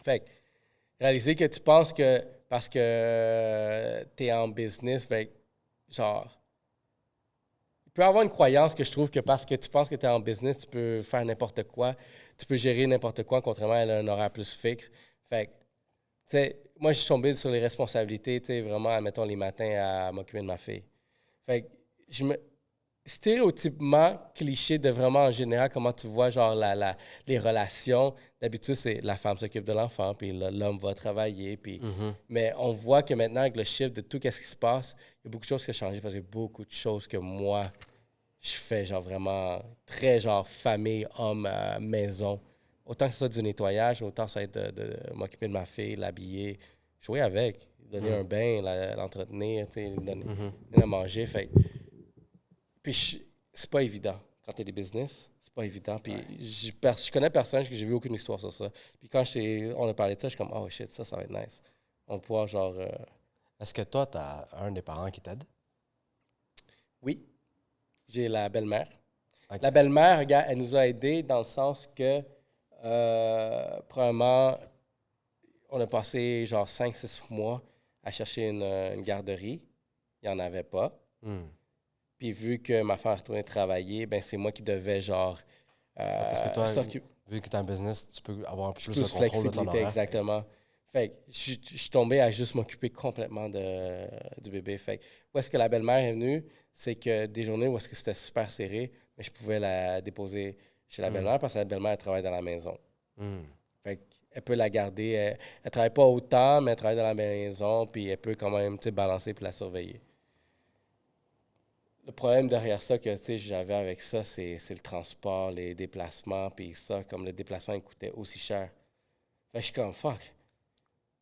Fait que réaliser que tu penses que parce que tu es en business, ben, genre, il peut y avoir une croyance que je trouve que parce que tu penses que tu es en business, tu peux faire n'importe quoi, tu peux gérer n'importe quoi, contrairement à un horaire plus fixe. Fait que, tu sais, moi, je suis tombé sur les responsabilités, tu sais, vraiment, admettons, les matins à m'occuper de ma fille. Fait que, stéréotypement, cliché de vraiment en général, comment tu vois, genre, les relations. D'habitude, c'est la femme s'occupe de l'enfant, puis l'homme va travailler, puis... Mhm. Mais on voit que maintenant, avec le chiffre de tout ce qui se passe, il y a beaucoup de choses qui ont changé parce qu'il y a beaucoup de choses que moi, je fais, genre, vraiment très, genre, famille, homme, maison. Autant que ce soit du nettoyage, autant ça va être de m'occuper de ma fille, l'habiller, jouer avec, donner un bain, l'entretenir, tu sais, lui Mhm. donner à manger. Fait puis c'est pas évident quand tu as des business. C'est pas évident. Puis je connais personne, j'ai vu aucune histoire sur ça. Puis quand on a parlé de ça, je suis comme, oh shit, ça va être nice. On va pouvoir, genre. Est-ce que toi, tu as un des parents qui t'aide? Oui, j'ai la belle-mère. OK. La belle-mère, regarde, elle nous a aidés dans le sens que, premièrement, on a passé genre 5 6 mois à chercher une garderie. Il n'y en avait pas. Hmm. Puis vu que ma femme retournait travailler, ben c'est moi qui devais genre Ça, parce que toi, s'occuper. vu que tu as un business, tu peux avoir un peu plus Plus de contrôle de ton flexibilité, horaire. exactement. Fait que je suis tombé à juste m'occuper complètement du bébé. Fait que où est-ce que la belle-mère est venue, c'est que des journées où est-ce que c'était super serré, mais je pouvais la déposer chez la Hmm. belle-mère parce que la belle-mère, elle travaille dans la maison. Hmm. Fait qu'elle peut la garder. Elle travaille pas autant, mais elle travaille dans la maison, puis elle peut quand même, tu sais, balancer puis la surveiller. Le problème derrière ça que tu sais, j'avais avec ça, c'est le transport, les déplacements, puis ça, comme le déplacement il coûtait aussi cher. Fait que je suis comme fuck.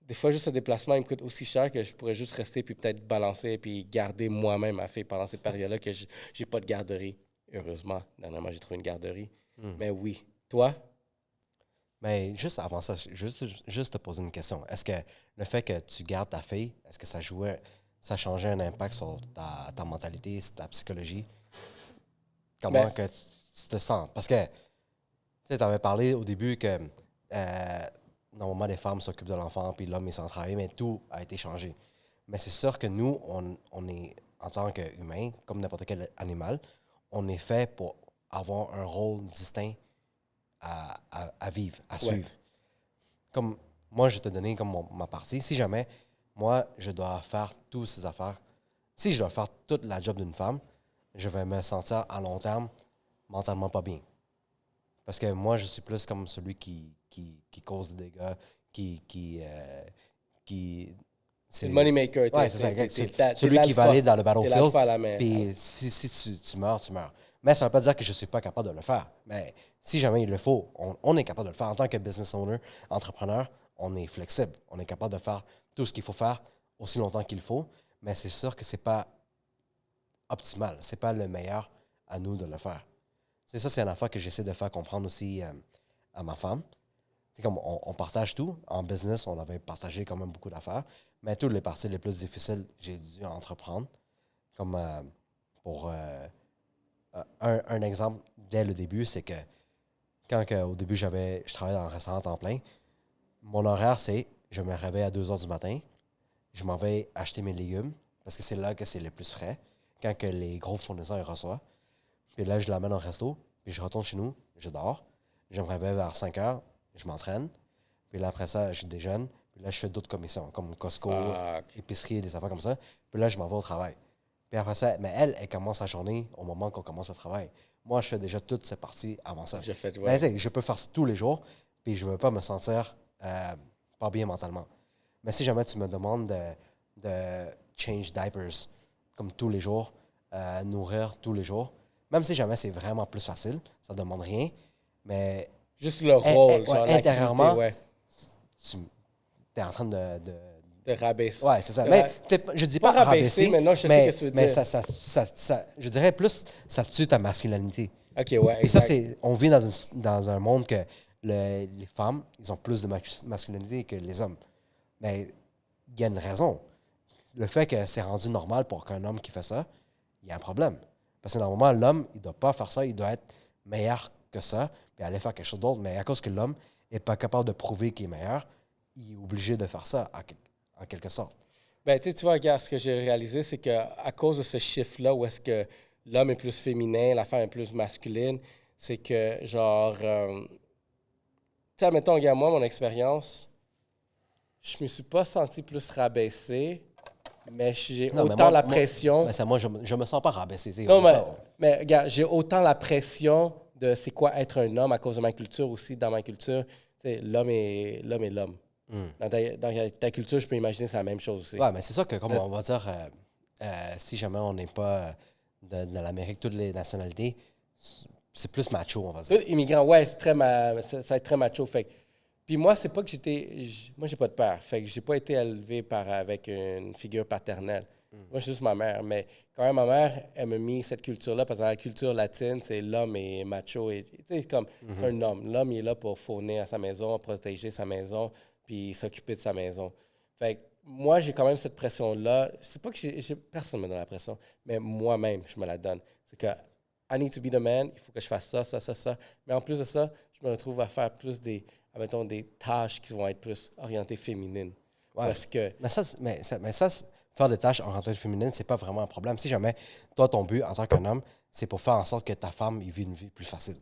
des fois, juste ce déplacement, il me coûte aussi cher que je pourrais juste rester puis peut-être balancer puis garder moi-même ma fille pendant cette période-là que j'ai pas de garderie. Heureusement, dernièrement, j'ai trouvé une garderie. Mais oui. Toi? Mais juste avant ça, juste te poser une question. Est-ce que le fait que tu gardes ta fille, est-ce que ça changeait un impact sur ta mentalité, sur ta psychologie? Comment Ben, que tu te sens? Parce que, tu sais, tu avais parlé au début que normalement les femmes s'occupent de l'enfant, puis l'homme est sans travailler, mais tout a été changé. Mais c'est sûr que nous, on est, en tant qu'humains, comme n'importe quel animal, on est fait pour avoir un rôle distinct à vivre, à ouais. suivre. Comme moi, je vais te donner comme ma partie. Si jamais, moi, je dois faire toutes ces affaires, si je dois faire toute la job d'une femme, je vais me sentir à long terme mentalement pas bien. Parce que moi, je suis plus comme celui qui cause des dégâts, qui C'est le money maker. Ouais, c'est ça, exact. Celui qui va aller dans le battlefield. Puis si tu meurs, tu meurs. Mais ça ne veut pas dire que je ne suis pas capable de le faire. Mais si jamais il le faut, on est capable de le faire. En tant que business owner, entrepreneur, on est flexible. On est capable de faire tout ce qu'il faut faire aussi longtemps qu'il faut. Mais c'est sûr que ce n'est pas optimal. Ce n'est pas le meilleur à nous de le faire. C'est ça, c'est une affaire que j'essaie de faire comprendre aussi à ma femme. C'est comme on partage tout. En business, on avait partagé quand même beaucoup d'affaires. Mais toutes les parties les plus difficiles, j'ai dû entreprendre. Comme pour un exemple, dès le début, c'est que au début, je travaillais dans un restaurant à temps plein, mon horaire, c'est je me réveille à 2 heures du matin, je m'en vais acheter mes légumes, parce que c'est là que c'est le plus frais, quand que les gros fournisseurs ils reçoivent. Puis là, je l'amène au resto, puis je retourne chez nous, je dors, je me réveille vers 5 heures, je m'entraîne, puis là, après ça, je déjeune, puis là, je fais d'autres commissions, comme Costco, épicerie, des affaires comme ça. Puis là, je m'en vais au travail. Puis après ça, mais elle commence sa journée au moment qu'on commence le travail. Moi, je fais déjà toutes ces parties avant ça. Mais je peux faire ça tous les jours, puis je ne veux pas me sentir pas bien mentalement. Mais si jamais tu me demandes de change diapers, comme tous les jours, nourrir tous les jours, même si jamais c'est vraiment plus facile, ça ne demande rien, mais... Juste le rôle, genre intérieurement, ouais. Tu es en train de rabaisser. Ouais, c'est ça. Mais je dis pas rabaisser, mais non, je sais ce que tu veux dire. Mais je dirais plus, ça tue ta masculinité. OK, ouais, et ça, on vit dans un monde que les femmes, ils ont plus de masculinité que les hommes. Mais il y a une raison. Le fait que c'est rendu normal pour qu'un homme qui fait ça, il y a un problème. Parce que normalement, l'homme, il ne doit pas faire ça, il doit être meilleur que ça, puis aller faire quelque chose d'autre. Mais à cause que l'homme n'est pas capable de prouver qu'il est meilleur, il est obligé de faire ça en quelque sorte. Ben, tu vois, regarde, ce que j'ai réalisé, c'est qu'à cause de ce chiffre-là, où est-ce que l'homme est plus féminin, la femme est plus masculine, c'est que, genre, tu sais, admettons, regarde, moi, mon expérience, je me suis pas senti plus rabaissé, mais j'ai autant la pression. Moi, je me sens pas rabaissé. Non, mais regarde, j'ai autant la pression de c'est quoi être un homme à cause de ma culture aussi. Dans ma culture, l'homme est l'homme. Dans ta culture, je peux imaginer que c'est la même chose aussi. Oui, mais c'est ça que, comme on va dire, si jamais on n'est pas de l'Amérique, toutes les nationalités, c'est plus macho, on va dire. Immigrant, ouais, ça va être très macho. Fait. Puis moi, c'est pas que moi, j'ai pas de père. Fait que j'ai pas été élevé avec une figure paternelle. Moi, je suis juste ma mère. Mais quand même, ma mère, elle m'a mis cette culture-là, parce que dans la culture latine, c'est l'homme est macho. C'est comme c'est un homme. L'homme, il est là pour fournir à sa maison, protéger sa maison, puis s'occuper de sa maison. Fait que moi, j'ai quand même cette pression-là. C'est pas que personne ne me donne la pression, mais moi-même, je me la donne. C'est que I need to be the man, il faut que je fasse ça, ça, ça, ça. Mais en plus de ça, je me retrouve à faire plus des tâches qui vont être plus orientées féminines. Ouais. Parce que... Mais ça, faire des tâches orientées féminines, c'est pas vraiment un problème. Si jamais, toi, ton but en tant qu'un homme, c'est pour faire en sorte que ta femme vit une vie plus facile.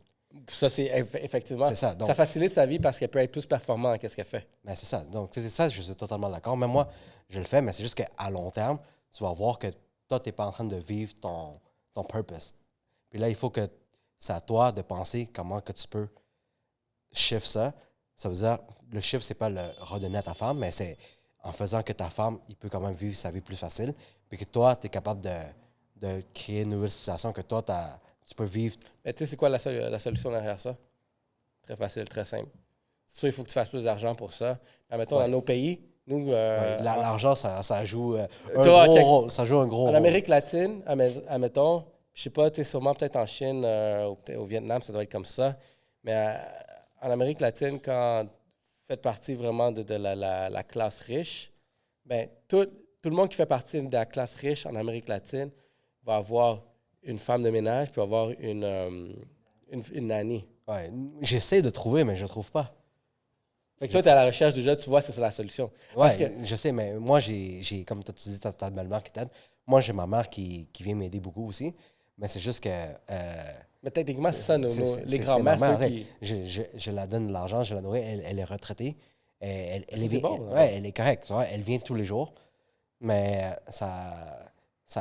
Ça, c'est effectivement. C'est ça. Donc, ça facilite sa vie parce qu'elle peut être plus performante qu'est-ce qu'elle fait. Mais c'est ça. Donc, c'est ça, je suis totalement d'accord. Même moi, je le fais, mais c'est juste qu'à long terme, tu vas voir que toi, tu n'es pas en train de vivre ton purpose. Puis là, il faut que c'est à toi de penser comment que tu peux shift ça. Ça veut dire, le shift, c'est pas le redonner à ta femme, mais c'est en faisant que ta femme, il peut quand même vivre sa vie plus facile, puis que toi, tu es capable de créer une nouvelle situation, que toi, tu peux vivre. Mais tu sais, c'est quoi la solution derrière ça? Très facile, très simple. C'est sûr, il faut que tu fasses plus d'argent pour ça. Mais mettons, dans nos pays, Nous, L'argent, ça joue un toi, gros check. rôle. Ça joue un gros en rôle. Amérique latine, admettons, je sais pas, tu es sûrement peut-être en Chine ou peut-être au Vietnam, ça doit être comme ça. Mais en Amérique latine, quand vous faites partie vraiment de la classe riche, ben, tout le monde qui fait partie de la classe riche en Amérique latine va avoir une femme de ménage puis va avoir une nanny. Ouais, j'essaie de trouver, mais je ne trouve pas. Fait que toi, tu es à la recherche déjà, tu vois, c'est ça la solution. Parce que, Ouais, je sais, mais moi, comme tu dis, ta belle-mère qui t'aide. Moi, j'ai ma mère qui vient m'aider beaucoup aussi. Mais c'est juste que. mais techniquement, c'est ça, les c'est grands-mères, ma ceux mère. qui. Je la donne de l'argent, je la nourris. Elle est retraitée. Elle Ça, est c'est bien. bon. Ouais, elle est correcte. Tu vois, elle vient tous les jours. Mais ça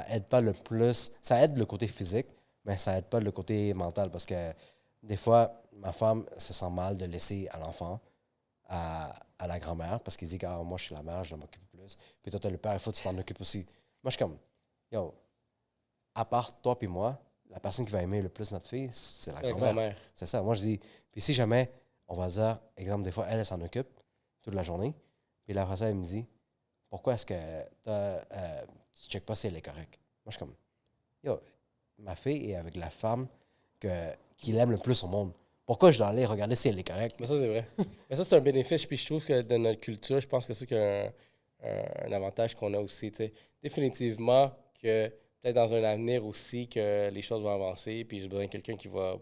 aide pas le plus. Ça aide le côté physique, mais ça aide pas le côté mental. Parce que des fois, ma femme se sent mal de laisser à l'enfant à la grand-mère parce qu'il dit que moi, je suis la mère, je dois m'occuper plus. Puis toi, t'as le père, il faut que tu t'en occupes aussi. Moi, je suis comme, yo, à part toi puis moi, la personne qui va aimer le plus notre fille, c'est la La grand-mère. grand-mère. C'est ça. Moi, je dis, puis si jamais, on va dire, exemple, des fois, elle s'en occupe toute la journée. Puis là, après ça, elle me dit, pourquoi est-ce que tu ne checkes pas si elle est correcte? Moi, je suis comme, yo, ma fille est avec la femme qu'il aime le plus au monde. Pourquoi je dois aller regarder si elle est correcte? Mais ça, c'est vrai. Mais ça, c'est un bénéfice. Puis je trouve que dans notre culture, je pense que c'est un avantage qu'on a aussi. Tu sais. Définitivement que peut-être dans un avenir aussi que les choses vont avancer. Puis j'ai besoin de quelqu'un qui va.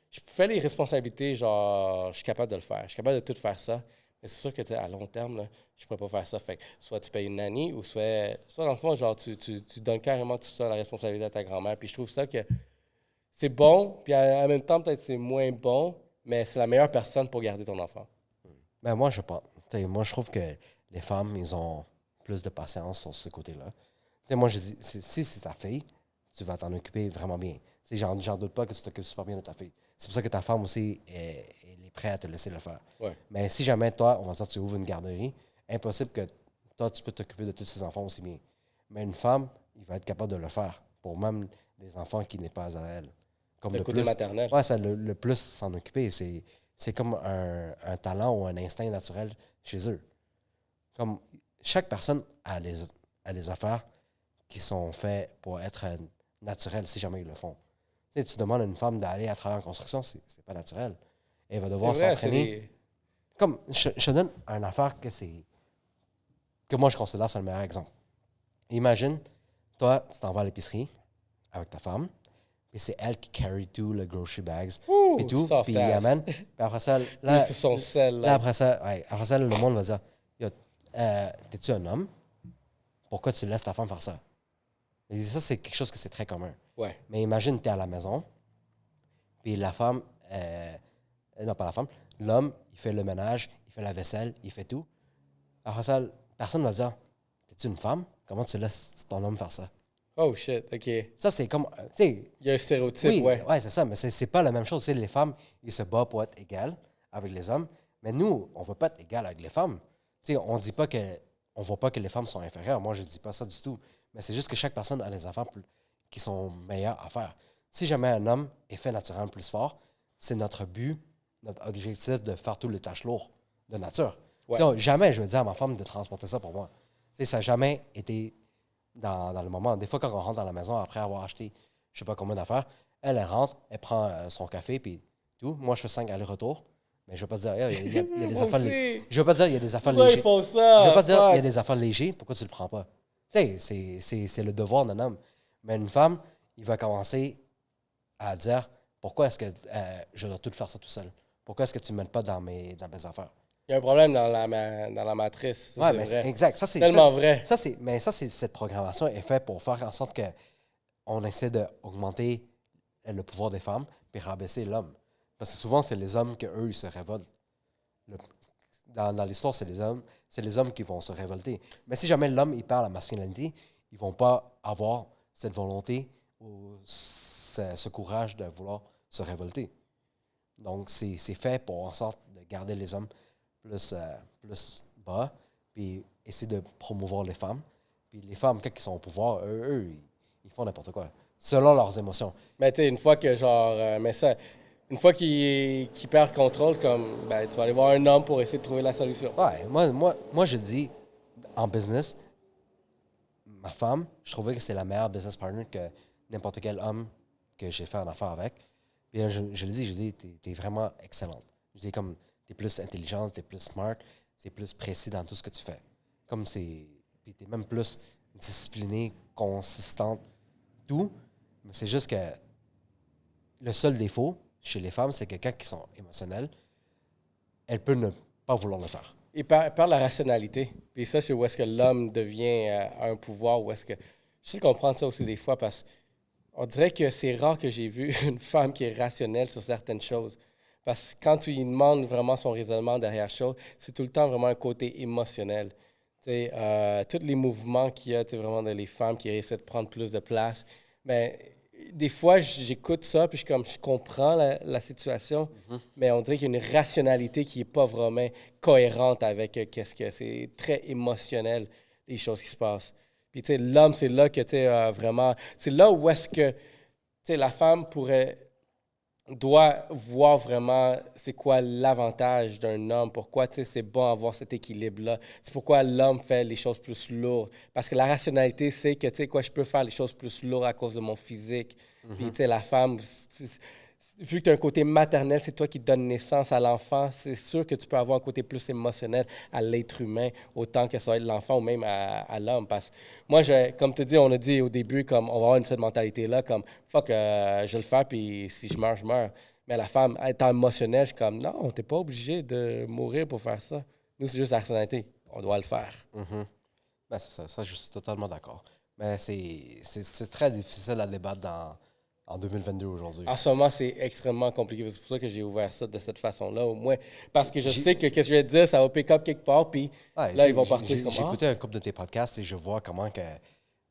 Je fais les responsabilités, genre, je suis capable de le faire. Je suis capable de tout faire ça. Mais c'est sûr que tu sais, à long terme, là, je ne pourrais pas faire ça. Fait que soit tu payes une nanny ou soit dans le fond, genre, tu donnes carrément tout ça, la responsabilité à ta grand-mère. Puis je trouve ça que c'est bon, puis en même temps, peut-être c'est moins bon, mais c'est la meilleure personne pour garder ton enfant. Ben moi, je pense. Moi, je trouve que les femmes, ils ont plus de patience sur ce côté-là. Moi, je dis, si c'est ta fille, tu vas t'en occuper vraiment bien. J'en doute pas que tu t'occupes super bien de ta fille. C'est pour ça que ta femme aussi elle est prête à te laisser le faire. Ouais. Mais si jamais toi, on va dire, tu ouvres une garderie, impossible que toi, tu peux t'occuper de tous ses enfants aussi bien. Mais une femme, il va être capable de le faire pour même des enfants qui n'est pas à elle. Comme Le côté plus, maternel. ouais, ça, le plus s'en occuper, c'est comme un talent ou un instinct naturel chez eux. Comme chaque personne a des affaires qui sont faites pour être naturelles si jamais ils le font. Tu demandes à une femme d'aller à travailler en construction, c'est pas naturel. Elle va devoir C'est vrai, s'entraîner. Comme je te donne une affaire que moi je considère c'est le meilleur exemple. Imagine, toi, tu t'en vas à l'épicerie avec ta femme, puis c'est elle qui carry tout le grocery bags, puis tout, soft puis il ass. amène. Puis après ça, Là, sur son sel. là, après ça, le monde va dire, yo, t'es-tu un homme? Pourquoi tu laisses ta femme faire ça? Et ça, c'est quelque chose que c'est très commun. Ouais. Mais imagine, tu es à la maison, puis la femme, non pas la femme, l'homme, il fait le ménage, il fait la vaisselle, il fait tout. Après ça, personne va se dire, t'es-tu une femme? Comment tu laisses ton homme faire ça? Oh shit, OK. Ça, c'est comme, tu sais, Il y a un stéréotype, oui, ouais. c'est ça, mais c'est pas la même chose. Tu sais, les femmes, ils se battent pour être égales avec les hommes, mais nous, on veut pas être égal avec les femmes. Tu sais, on dit pas que, on voit pas que les femmes sont inférieures. Moi, je dis pas ça du tout. Mais c'est juste que chaque personne a des affaires qui sont meilleures à faire. Si jamais un homme est fait naturellement plus fort, c'est notre but, notre objectif de faire toutes les tâches lourdes de nature. Ouais. Tu sais, jamais je vais dire à ma femme de transporter ça pour moi. Tu sais, ça n'a jamais été dans le moment. Des fois, quand on rentre dans la maison après avoir acheté je sais pas combien d'affaires, elle rentre, elle prend son café, puis tout. Moi, je fais 5 allers-retours. Mais je ne veux pas dire, il y a des Moi affaires aussi. Je veux pas dire, il y a des affaires Pourquoi ils légères. font ça? Je veux pas dire, il y a Fuck. des affaires légères, pourquoi tu le prends pas? Tu sais, c'est le devoir d'un homme. Mais une femme, il va commencer à dire, pourquoi est-ce que je dois tout faire ça tout seul? Pourquoi est-ce que tu ne m'aides pas dans mes affaires? Il y a un problème dans la matrice. Ça, Ouais, c'est mais vrai. exact. Ça, c'est Tellement vrai. Mais ça, cette programmation est faite pour faire en sorte que on essaie d'augmenter le pouvoir des femmes puis rabaisser l'homme. Parce que souvent, c'est les hommes qu'eux, ils se révoltent. Dans l'histoire, c'est les hommes qui vont se révolter. Mais si jamais l'homme, il perd la masculinité, ils vont pas avoir cette volonté ou ce courage de vouloir se révolter. Donc, c'est fait pour en sorte de garder les hommes plus bas, puis essayer de promouvoir les femmes. Puis les femmes, quand ils sont au pouvoir, eux ils font n'importe quoi, selon leurs émotions. Mais tu sais, une fois que genre. Mais ça. une fois qu'il perd le contrôle, comme, ben, tu vas aller voir un homme pour essayer de trouver la solution. Ouais, moi, je dis, en business, ma femme, je trouvais que c'est la meilleure business partner que n'importe quel homme que j'ai fait en affaires avec. Puis là, je le dis, je dis, t'es vraiment excellente. Je dis, comme, t'es plus intelligente, t'es plus smart, t'es plus précis dans tout ce que tu fais. Comme c'est. Puis t'es même plus disciplinée, consistante, tout. Mais c'est juste que le seul défaut chez les femmes, c'est que quand elles sont émotionnelles, elles peuvent ne pas vouloir le faire. Et par la rationalité. Puis ça, c'est où est-ce que l'homme devient un pouvoir, où est-ce que... Je sais comprendre ça aussi des fois, parce qu'on dirait que c'est rare que j'ai vu une femme qui est rationnelle sur certaines choses. Parce que quand tu lui demandes vraiment son raisonnement derrière chose, c'est tout le temps vraiment un côté émotionnel. Tous les mouvements qu'il y a, vraiment les femmes qui essaient de prendre plus de place. Mais des fois, j'écoute ça, puis je comprends la situation, mais on dirait qu'il y a une rationalité qui n'est pas vraiment cohérente avec qu'est-ce que c'est. Très émotionnel, les choses qui se passent. Puis, tu sais, l'homme, c'est là que, tu sais, vraiment... C'est là où est-ce que, tu sais, la femme doit voir vraiment c'est quoi l'avantage d'un homme, pourquoi c'est bon avoir cet équilibre-là. C'est pourquoi l'homme fait les choses plus lourdes. Parce que la rationalité, c'est que je peux faire les choses plus lourdes à cause de mon physique. Puis la femme, vu que tu as un côté maternel, c'est toi qui donnes naissance à l'enfant, c'est sûr que tu peux avoir un côté plus émotionnel à l'être humain, autant que ça va être l'enfant ou même à l'homme. Parce que moi, comme tu dis, on a dit au début, comme on va avoir cette mentalité-là, comme fuck, je vais le faire, puis si je meurs, je meurs. Mais la femme, étant émotionnelle, je suis comme non, t'es pas obligé de mourir pour faire ça. Nous, c'est juste la rationalité. On doit le faire. Ben, c'est ça, je suis totalement d'accord. Mais c'est très difficile à débattre en 2022 aujourd'hui. En ce moment, c'est extrêmement compliqué. C'est pour ça que j'ai ouvert ça de cette façon-là, au moins. Parce que je sais que ce que je vais te dire, ça va pick up quelque part, puis Ouais, là, ils vont partir J'ai comme écouté un couple de tes podcasts et je vois comment que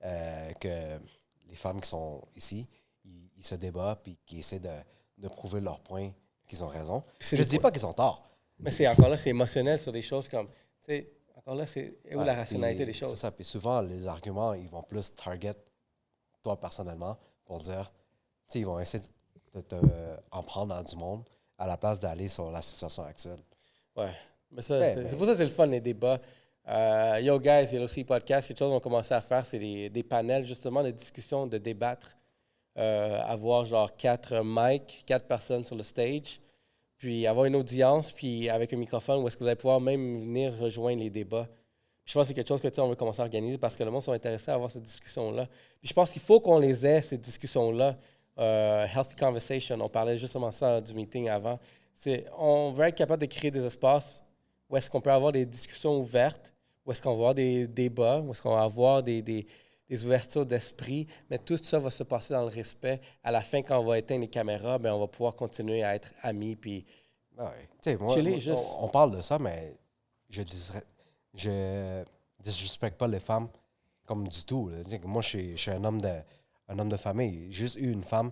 les femmes qui sont ici, ils se débattent puis qu'ils essaient de prouver leur point, qu'ils ont raison. Je ne dis pas qu'ils ont tort. Mais c'est encore là, c'est émotionnel sur des choses comme. Tu sais, encore là, c'est où la rationalité des choses. C'est ça. Puis souvent, les arguments, ils vont plus target toi personnellement pour dire, tu sais, ils vont essayer de te en prendre dans du monde à la place d'aller sur la situation actuelle. Ouais. Mais ça, c'est pour ça que c'est le fun, les débats. Yo, guys, il y a aussi podcast. Quelque chose qu'on a commencé à faire, c'est des panels, justement, de discussion, de débattre. Avoir genre 4 personnes sur le stage, puis avoir une audience, puis avec un microphone où est-ce que vous allez pouvoir même venir rejoindre les débats. Puis je pense que c'est quelque chose que on veut commencer à organiser parce que le monde sont intéressés à avoir cette discussion-là. Puis je pense qu'il faut qu'on les ait, ces discussions-là. Healthy conversation, on parlait justement ça du meeting avant. On veut être capable de créer des espaces où est-ce qu'on peut avoir des discussions ouvertes, où est-ce qu'on va avoir des débats, où est-ce qu'on va avoir des ouvertures d'esprit, mais tout ça va se passer dans le respect. À la fin, quand on va éteindre les caméras, ben, on va pouvoir continuer à être amis, puis chiller, on parle de ça, mais je disrespecte pas les femmes comme du tout. Là. Moi, je suis un homme de famille. J'ai juste eu une femme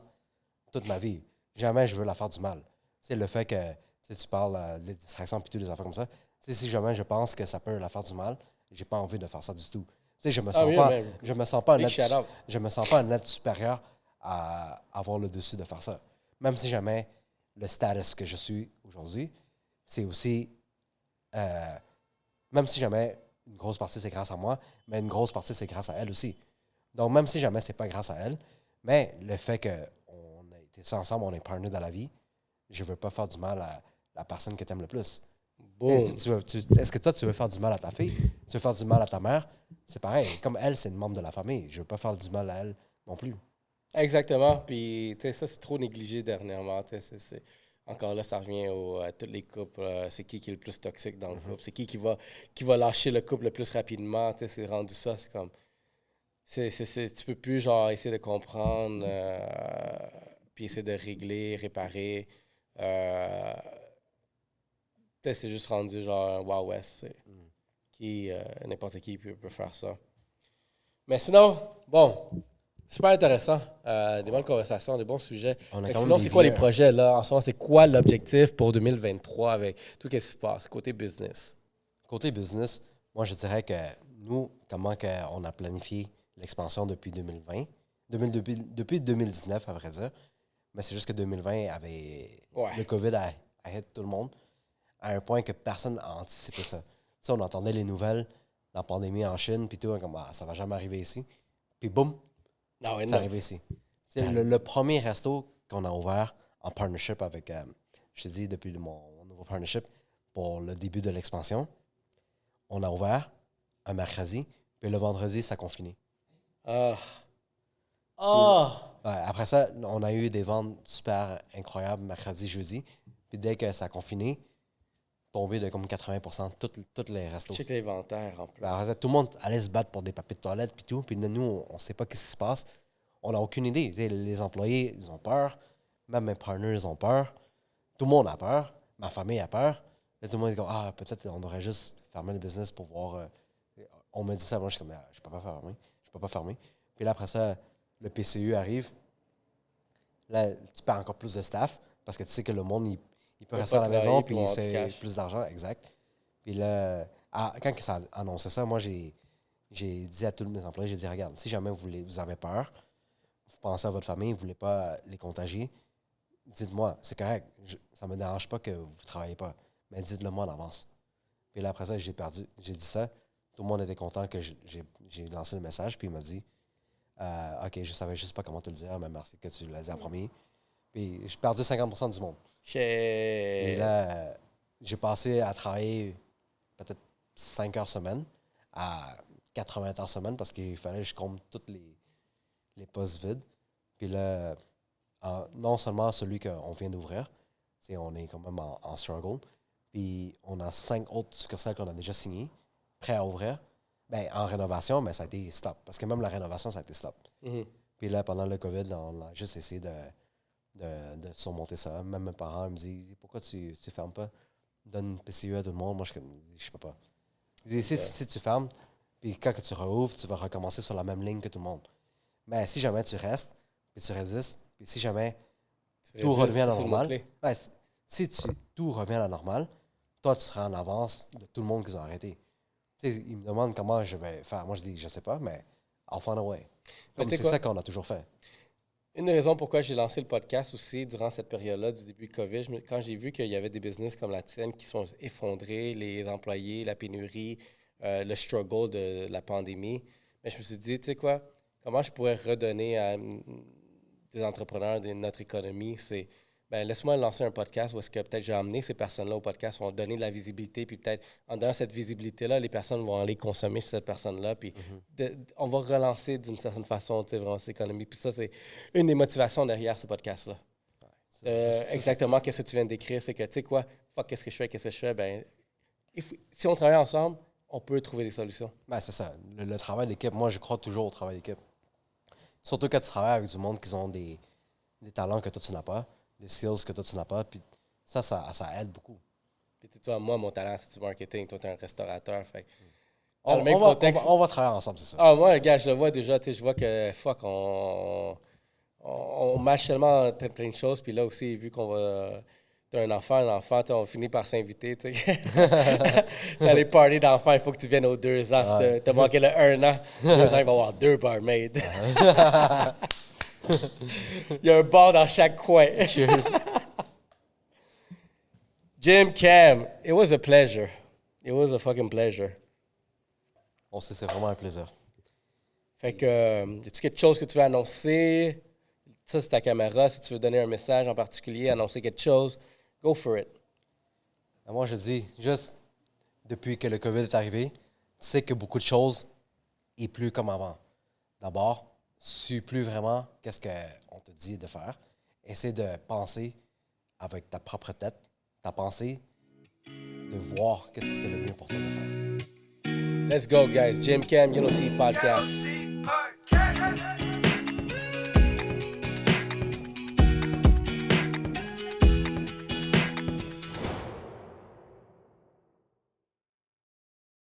toute ma vie. Jamais je veux la faire du mal. C'est le fait que tu parles des distractions et toutes les affaires comme ça. Si jamais je pense que ça peut la faire du mal, j'ai pas envie de faire ça du tout. Je me sens pas un être supérieur à avoir le dessus de faire ça. Même si jamais le status que je suis aujourd'hui, c'est aussi même si jamais une grosse partie c'est grâce à moi, mais une grosse partie c'est grâce à elle aussi. Donc même si jamais c'est pas grâce à elle, mais le fait qu'on a été ensemble, on est partners dans la vie, je veux pas faire du mal à la personne que tu aimes le plus. Est-ce que toi, tu veux faire du mal à ta fille? Tu veux faire du mal à ta mère? C'est pareil. Comme elle, c'est une membre de la famille. Je veux pas faire du mal à elle non plus. Exactement. Puis, ça, c'est trop négligé dernièrement. Encore là, ça revient à tous les couples. C'est qui est le plus toxique dans le couple? C'est qui va lâcher le couple le plus rapidement? C'est rendu ça. C'est comme... tu peux plus, genre, essayer de comprendre, puis essayer de régler, réparer. C'est juste rendu genre un Wild West. N'importe qui peut faire ça. Mais sinon, bon, super intéressant. Des bonnes conversations, des bons sujets. Sinon, c'est quoi les projets là? En ce moment, c'est quoi l'objectif pour 2023 avec tout ce qui se passe côté business? Côté business, moi, je dirais que nous, comment on a planifié l'expansion depuis 2020, depuis 2019, à vrai dire. Mais c'est juste que 2020 avait... Ouais. Le COVID a hit tout le monde à un point que personne n'a anticipé ça. Tu sais, on entendait les nouvelles, la pandémie en Chine, puis tout, comme, ça va jamais arriver ici. Puis boum, Non, ouais, c'est non. arrivé ici. Tu sais, le premier resto qu'on a ouvert en partnership avec, je t'ai dit, depuis mon nouveau partnership, pour le début de l'expansion, on a ouvert un mercredi, puis le vendredi, ça a confiné. Ah. Ah! Ouais, après ça, on a eu des ventes super incroyables mercredi, jeudi. Puis dès que ça a confiné, tombé de comme 80%, tous les restos. Check l'inventaire en plus. Ben, après ça, tout le monde allait se battre pour des papiers de toilette puis tout. Puis nous, on ne sait pas ce qui se passe. On n'a aucune idée. T'sais, les employés, ils ont peur. Même mes partners, ils ont peur. Tout le monde a peur. Ma famille a peur. Là, tout le monde dit ah, peut-être on devrait juste fermer le business pour voir. On me dit ça, moi, je suis comme, je peux pas fermer. Je peux pas fermer. Puis là, après ça, le PCU arrive. Là, tu perds encore plus de staff parce que tu sais que le monde, il peut rester à la maison puis il se fait plus d'argent. Exact. Puis là, quand ça a annoncé ça, moi, j'ai dit à tous mes employés, j'ai dit, regarde, si jamais vous avez peur, vous pensez à votre famille, vous ne voulez pas les contagier, dites-moi, c'est correct. Ça ne me dérange pas que vous ne travaillez pas, mais dites-le moi en avance. Puis là, après ça, j'ai dit ça. Tout le monde était content que j'ai lancé le message, puis il m'a dit, OK, je savais juste pas comment te le dire, mais merci que tu l'as dit en premier. Puis j'ai perdu 50% du monde. Et là, j'ai passé à travailler peut-être 5 heures semaine à 80 heures semaine parce qu'il fallait que je comble tous les postes vides. Puis là, non seulement celui qu'on vient d'ouvrir, on est quand même en struggle. Puis on a 5 autres succursales qu'on a déjà signées, prêts à ouvrir. Ben, en rénovation, mais ça a été stop. Parce que même la rénovation, ça a été stop. Mm-hmm. Puis là, pendant le COVID, là, on a juste essayé de surmonter ça. Même mes parents me disent pourquoi tu ne fermes pas? Donne une PCU à tout le monde. Moi, je peux pas. Ils disent, si tu fermes, puis quand tu rouvres, tu vas recommencer sur la même ligne que tout le monde. Mais si jamais tu restes, puis tu résistes, puis si jamais tout revient à la normale, si tout revient à la normale, toi, tu seras en avance de tout le monde qui ont arrêté. T'sais, ils me demandent comment je vais faire. Moi, je dis, je sais pas, mais I'll find a way. Comme c'est ça qu'on a toujours fait. Une des raisons pourquoi j'ai lancé le podcast aussi durant cette période-là du début du COVID, quand j'ai vu qu'il y avait des business comme la tienne qui sont effondrés, les employés, la pénurie, le struggle de la pandémie, mais je me suis dit, tu sais quoi, comment je pourrais redonner à des entrepreneurs de notre économie, c'est laisse-moi lancer un podcast où est-ce que peut-être j'ai amené ces personnes-là au podcast, vont donner de la visibilité, puis peut-être en donnant cette visibilité-là, les personnes vont aller consommer cette personne-là, puis on va relancer d'une certaine façon, tu sais, vraiment cette économie. Puis ça, c'est une des motivations derrière ce podcast-là. Exactement, qu'est-ce que tu viens de décrire, c'est que, tu sais quoi, qu'est-ce que je fais, ben, si on travaille ensemble, on peut trouver des solutions. Ben, c'est ça, le travail d'équipe, moi, je crois toujours au travail d'équipe. Surtout quand tu travailles avec du monde qui ont des talents que toi, tu n'as pas, des skills que toi, tu n'as pas. Puis ça aide beaucoup. Puis toi, moi, mon talent, c'est du marketing. Toi, tu es un restaurateur. Fait. On va travailler ensemble, c'est ça. Ah, moi, gars, je le vois déjà. Je vois que, on match tellement plein de choses. Puis là aussi, vu qu'on va... T'as un enfant, on finit par s'inviter. T'as les parties d'enfants, il faut que tu viennes aux 2 ans. Ouais. Si t'as manqué le 1 an, 2 ans, il va y avoir 2 barmaids. Il y a un bar dans chaque coin. Cheers. Jim Cam, it was a pleasure. It was a fucking pleasure. On sait, c'est vraiment un plaisir. Fait que, y a-tu quelque chose que tu veux annoncer? Ça, c'est ta caméra. Si tu veux donner un message en particulier, annoncer quelque chose, go for it. Moi, je dis, juste depuis que le COVID est arrivé, tu sais que beaucoup de choses n'est plus comme avant. D'abord, suis plus vraiment qu'est-ce qu'on te dit de faire. Essaie de penser avec ta propre tête, ta pensée, de voir qu'est-ce que c'est le mieux pour toi de faire. Let's go, guys. Jim Cam, Yellow Sea Podcast.